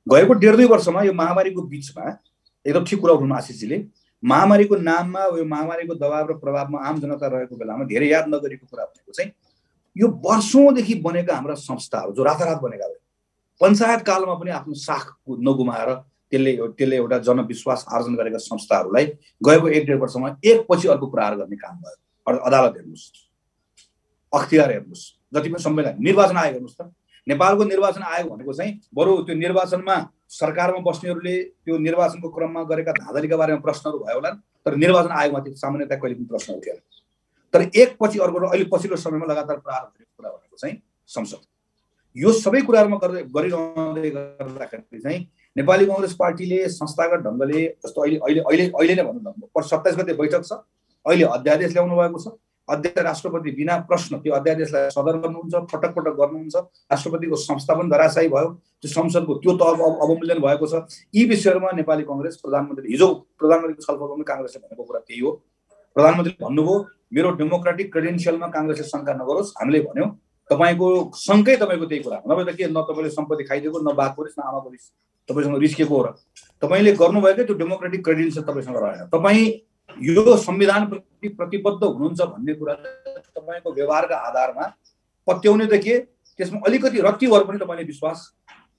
गएको 1.5-2 वर्षमा यो महामारीको बिचमा एकदम ठिक कुरा उठाउनु आशिषजीले, महामारीको नाममा यो महामारीको दबाव र प्रभावमा आम जनता रहेको बेलामा धेरै याद नगरेको कुरा भनेको चाहिँ यो वर्षौँदेखि बनेका हाम्रा संस्थाहरू जो रातारात बनेका भए, पञ्चायत कालमा पनि आफ्नो साख नगुमाएर त्यसले एउटा जनविश्वास आर्जन गरेका संस्थाहरूलाई गएको 1.5 वर्षमा एकपछि अर्को प्रहार गर्ने काम भयो। अदालत हेर्नुहोस्, अख्तियार हेर्नुहोस्, जति पनि संवैधानिक निर्वाचन आयोग हेर्नुहोस् त। नेपालको निर्वाचन आयोग भनेको चाहिँ बरु त्यो निर्वाचनमा सरकारमा बस्नेहरूले त्यो निर्वाचनको क्रममा गरेका धाँधलीका बारेमा प्रश्नहरू भयो होला, तर निर्वाचन आयोगमाथि सामान्यतया कहिले पनि प्रश्न उठेन। तर एकपछि अर्को अहिले पछिल्लो समयमा लगातार प्रहार भएको कुरा भनेको चाहिँ संसद। यो सबै कुराहरूमा गरिरहँदै गर्दाखेरि चाहिँ नेपाली कांग्रेस पार्टीले संस्थागत ढङ्गले जस्तो अहिले नै भनौँ न 27 गते बैठक छ, अहिले अध्यादेश ल्याउनु भएको छ, अध्यक्ष राष्ट्रपति बिना प्रश्न त्यो अध्यादेशलाई सदन गर्नुहुन्छ, पटक पटक गर्नुहुन्छ, राष्ट्रपतिको संस्था पनि धराशायी भयो, त्यो संसदको त्यो तह अवमूल्यन भएको छ। यी विषयहरूमा नेपाली कांग्रेस प्रधानमन्त्री हिजो प्रधानमन्त्रीको छलफलमा कांग्रेसले भनेको कुरा त्यही हो। प्रधानमन्त्रीले भन्नुभयो मेरो डेमोक्रेटिक क्रेडेन्सियलमा कांग्रेसले शङ्का नगरोस्, हामीले भन्यौँ तपाईको शङ्कै तपाईँको त्यही कुरा हो, नभए त के न तपाईँले सम्पत्ति खाइदिएको न बात गरिस् न आमा गरिस्, तपाईँसँग रिस्केको हो र तपाईँले गर्नुभएकै त्यो डेमोक्रेटिक क्रेडेन्सियल तपाईँसँग रहेन। तपाईँ यो संविधानप्रति प्रतिबद्ध हुनुहुन्छ भन्ने कुरा तपाईँको व्यवहारका आधारमा पत्याउने त के, त्यसमा अलिकति रत्तीभर पनि तपाईँले विश्वास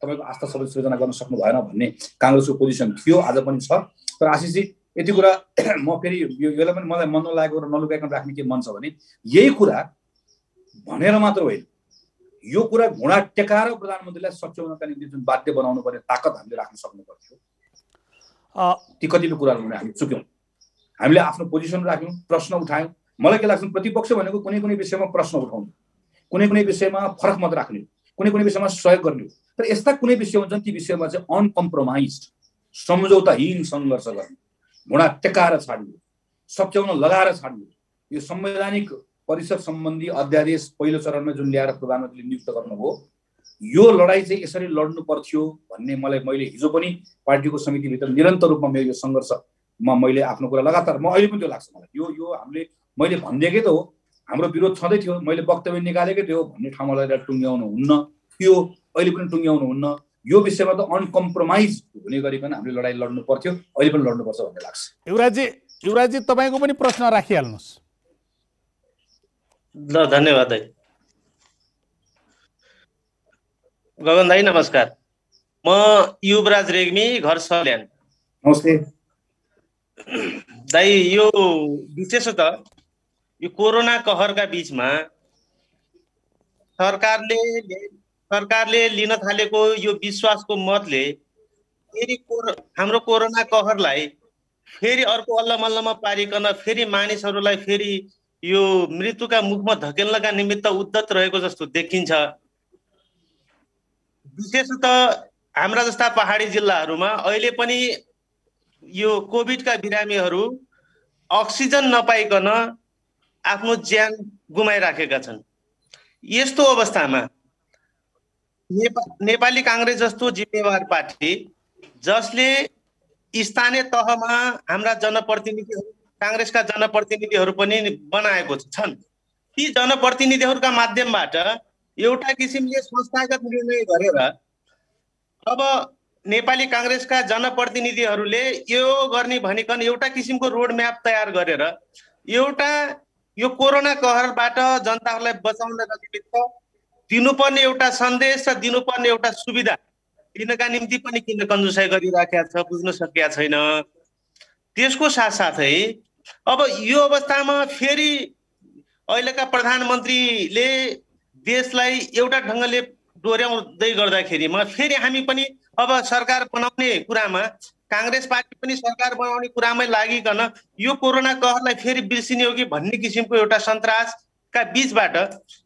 तपाईँको आस्था सबै सृजना गर्न सक्नु भएन भन्ने कांग्रेसको पोजिसन थियो, आज पनि छ। तर आशिषजी यति कुरा म फेरि यसलाई पनि मलाई मन नलागेको र नलुकाइकन राख्ने के मन छ भने यही कुरा भनेर मात्र होइन, यो कुरा घुँडा टेकाएर प्रधानमन्त्रीलाई सच्याउनका निम्ति जुन बाध्य बनाउनु पर्ने ताकत हामीले राख्न सक्नु पर्थ्यो, ती कतिपय कुराहरू हामी चुक्यौँ। हामीले आफ्नो पोजिसन राख्यौँ, प्रश्न उठायौँ। मलाई के लाग्छ प्रतिपक्ष भनेको कुनै कुनै विषयमा प्रश्न उठाउनु, कुनै कुनै विषयमा फरक मत राख्ने, कुनै कुनै विषयमा सहयोग गर्ने, तर यस्ता कुनै विषय हुन्छन् ती विषयमा चाहिँ अनकम्प्रोमाइज्ड सम्झौताहीन सङ्घर्ष गर्ने, घुँडा टेकाएर छाड्नु, सच्याउन लगाएर छाड्नु। यो संवैधानिक परिषद सम्बन्धी अध्यादेश पहिलो चरणमा जुन ल्याएर प्रधानमन्त्रीले नियुक्त गर्नुभयो, यो लडाइँ चाहिँ यसरी लड्नु पर्थ्यो भन्ने मैले हिजो पनि पार्टीको समितिभित्र निरन्तर रूपमा मेरो यो सङ्घर्षमा मैले आफ्नो कुरा लगातार अहिले पनि त्यो लाग्छ मलाई। यो मैले भनिदिएकै त हो, हाम्रो विरोध छँदै थियो, मैले वक्तव्य निकालेकै थियो भन्ने ठाउँमा लगेर टुङ्ग्याउनु हुन्न, त्यो अहिले पनि टुङ्ग्याउनु हुन्न। यो विषयमा त अनकम्प्रोमाइज हुने गरिकन हामीले लडाइँ लड्नु पर्थ्यो, अहिले पनि लड्नुपर्छ भन्ने लाग्छ। युवराजी तपाईँको पनि प्रश्न राखिहाल्नुहोस्। ल धन्यवाद दाइ। गगन दाइ नमस्कार, म युवराज रेग्मी, घर सल्यान। नमस्ते दाइ। यो विशेषतः यो कोरोना कहरका बीचमा सरकारले लिन थालेको यो विश्वासको मतले फेरि हाम्रो कोरोना कहरलाई फेरि अर्को अल्लमल्लमा पारिकन फेरि मानिसहरूलाई फेरि यो मृत्युका मुखमा धकेल्नका निमित्त उद्यत रहेको जस्तो देखिन्छ। विशेषतः हाम्रा जस्ता पहाडी जिल्लाहरूमा अहिले पनि यो कोभिडका बिरामीहरू अक्सिजन नपाइकन आफ्नो ज्यान गुमाइराखेका छन्। यस्तो अवस्थामा नेपाली कांग्रेस जस्तो जिम्मेवार पार्टी जसले स्थानीय तहमा हाम्रा जनप्रतिनिधिहरू कांग्रेसका जनप्रतिनिधिहरू पनि बनाएको छन्, ती जनप्रतिनिधिहरूका माध्यमबाट एउटा किसिमले संस्थागत निर्णय गरेर अब नेपाली कांग्रेसका जनप्रतिनिधिहरूले यो गर्ने भनिकन एउटा किसिमको रोड म्याप तयार गरेर एउटा यो कोरोना कहरबाट जनताहरूलाई बचाउनका निमित्त दिनुपर्ने एउटा सन्देश र दिनुपर्ने एउटा सुविधा दिनका निम्ति पनि किन कन्जुसाइ गरिराखेको छ बुझ्न सकिया छैन। त्यसको साथसाथै अब यो अवस्थामा फेरि अहिलेका प्रधानमन्त्रीले देशलाई एउटा ढङ्गले डोर्याउँदै गर्दाखेरिमा फेरि हामी पनि अब सरकार बनाउने कुरामा कांग्रेस पार्टी पनि सरकार बनाउने कुरामै लागिकन यो कोरोना कहरलाई फेरि बिर्सिने हो कि भन्ने किसिमको एउटा सन्तासका बीचबाट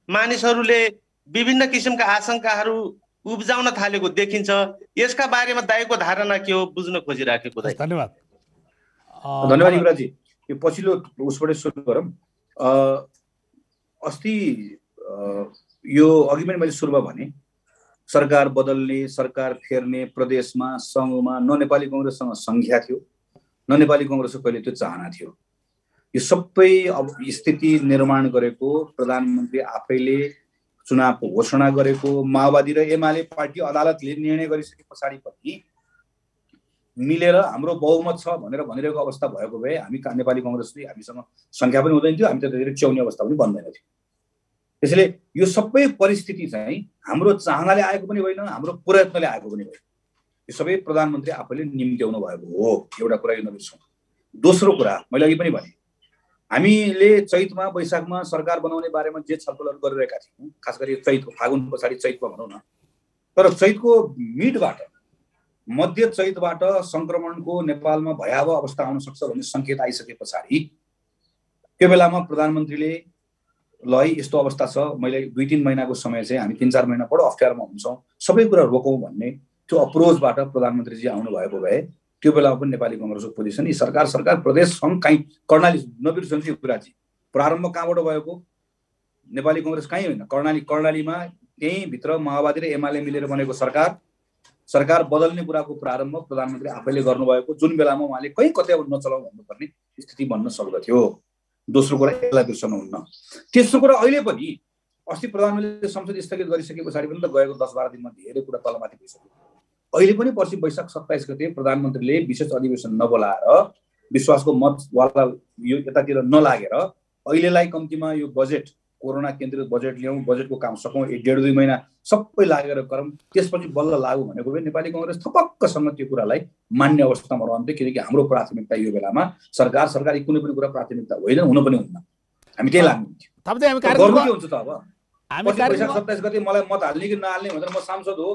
मानिसहरूले विभिन्न किसिमका आशंकाहरू उब्जाउन थालेको देखिन्छ। यसका बारेमा दाइको धारणा के हो बुझ्न खोजिराखेको। धन्यवाद युवराजी। यो पछिल्लो उसबाट सुरु गरौँ। अस्ति यो अघि पनि मैले सुरुमा भने सरकार बदल्ने, सरकार फेर्ने प्रदेशमा सङ्घमा न नेपाली कांग्रेससँग सङ्ख्या थियो न नेपाली कांग्रेसको कहिले त्यो चाहना थियो। यो सबै अब स्थिति निर्माण गरेको प्रधानमन्त्री आफैले चुनावको घोषणा गरेको माओवादी र एमाले पार्टी अदालतले निर्णय गरिसके पछाडि पनि मिलेर हाम्रो बहुमत छ भनेर भनिरहेको अवस्था भएको भए हामी नेपाली कांग्रेसले हामीसँग सङ्ख्या पनि हुँदैन थियो, हामी त्यतिखेर च्याउने अवस्था पनि बन्दैन थियो। त्यसैले यो सबै परिस्थिति चाहिँ हाम्रो चाहनाले आएको पनि होइन, हाम्रो प्रयत्नले आएको पनि होइन। यो सबै प्रधानमन्त्री आफैले निम्त्याउनु भएको हो, एउटा कुरा यो नबिर्सौँ। दोस्रो कुरा मैले अघि पनि भने हामीले चैतमा वैशाखमा सरकार बनाउने बारेमा जे छलफलहरू गरिरहेका थियौँ, खास गरी चैतको फागुन पछाडि चैतमा भनौँ न, तर चैतको मिडबाट मध्य चैतबाट संक्रमणको नेपालमा भयावह अवस्था आउन सक्छ भन्ने सङ्केत आइसके पछाडि त्यो बेलामा प्रधानमन्त्रीले ल है यस्तो अवस्था छ, मैले 2-3 महिनाको समय चाहिँ हामी 3-4 महिना बडो अप्ठ्यारोमा हुन्छौँ, सबै कुरा रोकौँ भन्ने त्यो अप्रोचबाट प्रधानमन्त्रीजी आउनुभएको भए त्यो बेलामा पनि नेपाली कङ्ग्रेसको पोजिसन यी सरकार प्रदेश सङ्घ कहीँ कर्णाली नबिर्सनु यो कुराजी प्रारम्भ कहाँबाट भएको नेपाली कङ्ग्रेस कहीँ होइन, कर्णालीमा त्यहीँभित्र माओवादी र एमाले मिलेर बनेको सरकार बदल्ने कुराको प्रारम्भ प्रधानमन्त्री आफैले गर्नुभएको, जुन बेलामा उहाँले कहीँ कतै नचलाउँ भन्नुपर्ने स्थिति बन्न सक्दथ्यो। दोस्रो कुरा यसलाई बिर्सनुहुन्न। तेस्रो कुरा अहिले पनि अस्ति प्रधानमन्त्रीले संसद स्थगित गरिसके पछाडि पनि त गएको 10-12 दिनमा धेरै कुरा तलमाथि भइसक्यो। अहिले पनि पर्सि वैशाख 27 गते प्रधानमन्त्रीले विशेष अधिवेशन नबोलाएर विश्वासको मतवाला यो यतातिर नलागेर अहिलेलाई कम्तीमा यो बजेट कोरोना केन्द्रित बजेट ल्याउँ, बजेटको काम सकौँ, 1.5-2 महिना सबै लागेर गरौँ, त्यसपछि बल्ल लागु भनेको भए नेपाली कङ्ग्रेस थपक्कसँग त्यो कुरालाई मान्ने अवस्थामा रहन्थ्यो। किनकि हाम्रो प्राथमिकता यो बेलामा सरकारी कुनै पनि कुरा प्राथमिकता होइन, हुन पनि हुन्न, हामी त्यही लाग्नुहुन्थ्यो। गर्नु के हुन्छ त अब वैशाख 27 गते मलाई मत हाल्ने कि नहाल्ने भनेर म सांसद हो,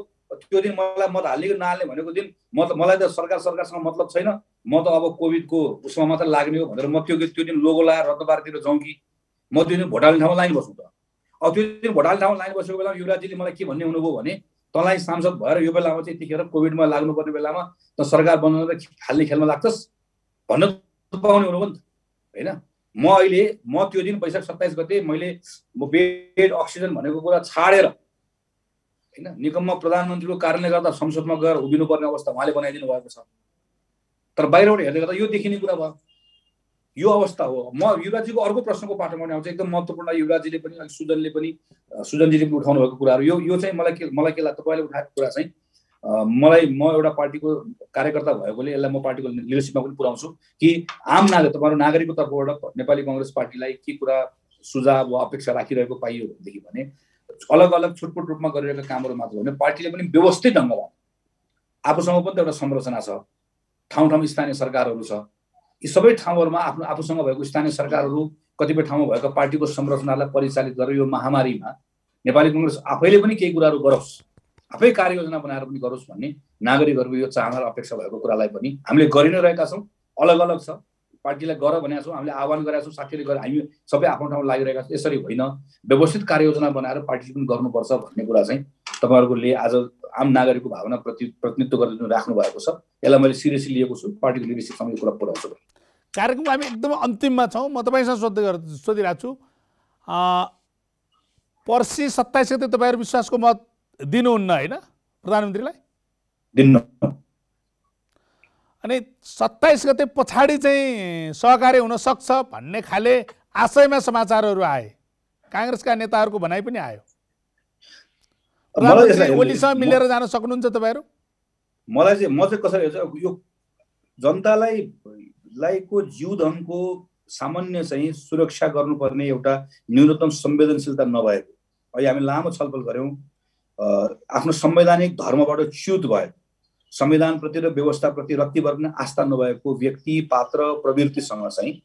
त्यो दिन मलाई मत हाल्ने कि नहाल्ने भनेको दिन मलाई त सरकारसँग मतलब छैन, म त अब कोभिडको उसमा मात्र लाग्ने हो भनेर म त्यो दिन लोगो लगाएर रत्नबारतिर जाउँ कि म त्यो दिन भोट हाल्ने ठाउँमा लाइन बस्नु त। अब त्यो दिन भोट हाल्ने ठाउँमा लाइन बसेको बेलामा युवराजजीले मलाई के भन्ने हुनुभयो भने तँलाई सांसद भएर यो बेलामा चाहिँ यतिखेर कोभिडमा लाग्नुपर्ने बेलामा त सरकार बनाउन त हाल्ने खेलमा लाग्छस् भन्न पाउने हुनुभयो नि त होइन। म त्यो दिन वैशाख 27 गते मैले बेड अक्सिजन भनेको कुरा छाडेर होइन निकममा प्रधानमन्त्रीको कारणले गर्दा संसदमा गएर उभिनुपर्ने अवस्था उहाँले बनाइदिनु भएको छ। तर बाहिरबाट हेर्दै गर्दा यो देखिने कुरा भयो, यो अवस्था हो। म युवराजजीको अर्को प्रश्नको पाटोमा आउँछ, एकदम महत्त्वपूर्ण। युवराजजीले पनि अनि सुजनजीले पनि उठाउनु भएको कुराहरू यो चाहिँ मलाई के लाग्छ, तपाईँले उठाएको कुरा चाहिँ म एउटा पार्टीको कार्यकर्ता भएकोले यसलाई म पार्टीको लिडरसिपमा पनि पुर्याउँछु कि आम तपाईँहरू नागरिकको तर्फबाट नेपाली कङ्ग्रेस पार्टीलाई के कुरा सुझाव वा अपेक्षा राखिरहेको पाइयो भनेदेखि भने अलग अलग छुटपुट रूपमा गरिरहेका कामहरू मात्र होइन, पार्टीले पनि व्यवस्थित ढङ्गमा आफूसँग पनि त एउटा संरचना छ, ठाउँ स्थानीय सरकारहरू छ, यी सबै ठाउँहरूमा आफूसँग भएको स्थानीय सरकारहरू कतिपय ठाउँमा भएको पार्टीको संरचनालाई परिचालित गरेर यो महामारीमा नेपाली कङ्ग्रेस आफैले पनि केही कुराहरू गरोस्, आफै कार्ययोजना बनाएर पनि गरोस् भन्ने नागरिकहरूको यो चाहना र अपेक्षा भएको कुरालाई पनि हामीले गरि नै रहेका छौँ। अलग अलग छ, पार्टीलाई गर भनेका छौँ, हामीले आह्वान गरेका छौँ, साथीले गरेर हामी सबै आफ्नो ठाउँमा लागिरहेका छौँ। यसरी होइन, व्यवस्थित कार्ययोजना बनाएर पार्टीले पनि गर्नुपर्छ भन्ने कुरा चाहिँ तपाईँहरूले आज आम नागरिकको भावना प्रतिनिधित्व गरेर राख्नु भएको छ। यसलाई मैले सिरियसली लिएको छु, पार्टीको लिडरसिपसँग यो कुरा पुर्याउँछु। कार्यक्रमको हामी एकदम अन्तिममा छौँ। म तपाईँसँग सोधिरहेको छु, पर्सि 27 गते तपाईँहरू विश्वासको मत दिनुहुन्न होइन प्रधानमन्त्रीलाई? दिन्न। अनि 27 गते पछाडि चाहिँ सहकार्य हुन सक्छ भन्ने खाले आशयमा समाचारहरू आए, काङ्ग्रेसका नेताहरूको भनाइ पनि आयो। प्रधानमन्त्री ओलीसँग मिलेर जान सक्नुहुन्छ तपाईँहरू? म चाहिँ कसरी हेर्छु, यो जनतालाई को जीवधनको सामान्य चाहिँ सुरक्षा गर्नुपर्ने एउटा न्यूनतम संवेदनशीलता नभएको, अहिले हामी लामो छलफल गऱ्यौँ। आफ्नो संवैधानिक धर्मबाट च्युत भयो, संविधानप्रति र व्यवस्थाप्रति रत्तिभर पनि आस्था नभएको व्यक्ति पात्र प्रवृत्तिसँग चाहिँ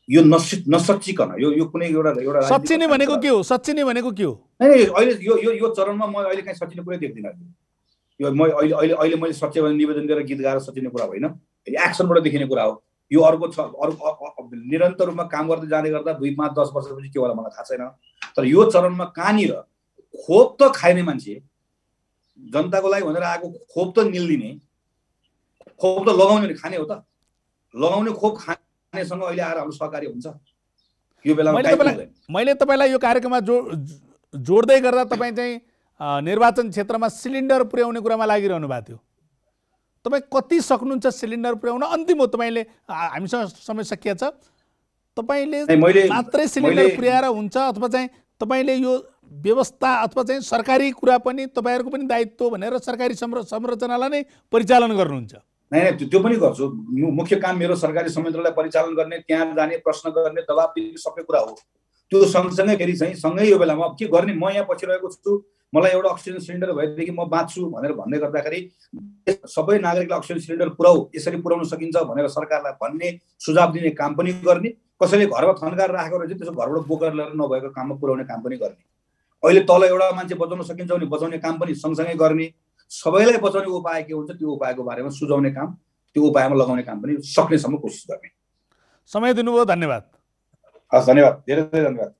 यो नसच्चिकन यो कुनै एउटा सच्चिने भनेको के हो? सच्चिने भनेको के हो? नहीं अहिले यो चरणमा म अहिले कहीँ सच्चिने कुरै देख्दिनँ। यो अहिले मैले सच्चे भने निवेदन गरेर गीत गाएर सच्चिने कुरा होइन, एक्सनबाट देखिने कुरा हो। यो अर्को निरन्तर रूपमा काम गर्दै जाने गर्दा 2-5-10 वर्षपछि के होला मलाई थाहा छैन। तर यो चरणमा कहाँनिर खोप त खाइने मान्छे, जनताको लागि भनेर आएको खोप त निल्दिने, खोप त लगाउने नि खाने हो त, लगाउने खोप खानेसँग अहिले आएर हाम्रो सहकार्य हुन्छ यो बेलामा? मैले तपाईँलाई यो कार्यक्रममा जोड्दै गर्दा तपाईँ चाहिँ निर्वाचन क्षेत्रमा सिलिन्डर पुर्याउने कुरामा लागिरहनु भएको थियो। तपाईँ कति सक्नुहुन्छ सिलिन्डर पुर्याउन? अन्तिम हो, तपाईँले हामीसँग समय सकिया छ, तपाईँले मात्रै सिलिन्डर पुर्याएर हुन्छ अथवा चाहिँ तपाईँले यो व्यवस्था अथवा चाहिँ सरकारी कुरा पनि तपाईँहरूको पनि दायित्व भनेर सरकारी संरचनालाई नै परिचालन गर्नुहुन्छ? नहीं त्यो पनि गर्छु। मुख्य काम मेरो सरकारी संयन्त्रलाई परिचालन गर्ने, त्यहाँ जाने, प्रश्न गर्ने, दबाब दिने सबै कुरा हो। त्यो सँगसँगै फेरि चाहिँ सँगै यो बेलामा अब के गर्ने, म यहाँ पछिरहेको छु, मलाई एउटा अक्सिजन सिलिन्डर भएदेखि म बाँच्छु भनेर भन्दै गर्दाखेरि सबै नागरिकलाई अक्सिजन सिलिन्डर पुर्याऊ, यसरी पुर्याउन सकिन्छ भनेर सरकारलाई भन्ने, सुझाव दिने काम पनि गर्ने। कसैले घरमा थन्काएर राखेको रहेछ त्यसो घरबाट बोकेर ल्याएर नभएको काममा पुर्याउने काम पनि गर्ने। अहिले तल एउटा मान्छे बचाउन सकिन्छ भने बचाउने काम पनि सँगसँगै गर्ने। सबैलाई बचाउने उपाय के हुन्छ त्यो उपायको बारेमा सुझाउने काम, त्यो उपायमा लगाउने काम पनि सक्नेसम्म कोसिस गर्ने। समय दिनुभयो, धन्यवाद। हस्, धन्यवाद, धेरै धेरै धन्यवाद।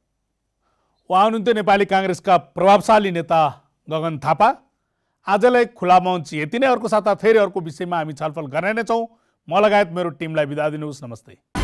उहाँ हुनुहुन्थ्यो नेपाली काङ्ग्रेसका प्रभावशाली नेता गगन थापा। आजलाई खुला मञ्च यति नै। अर्को साता फेरि अर्को विषयमा हामी छलफल गर्ने नै छौँ। म लगायत मेरो टिमलाई बिदा दिनुहोस्। नमस्ते।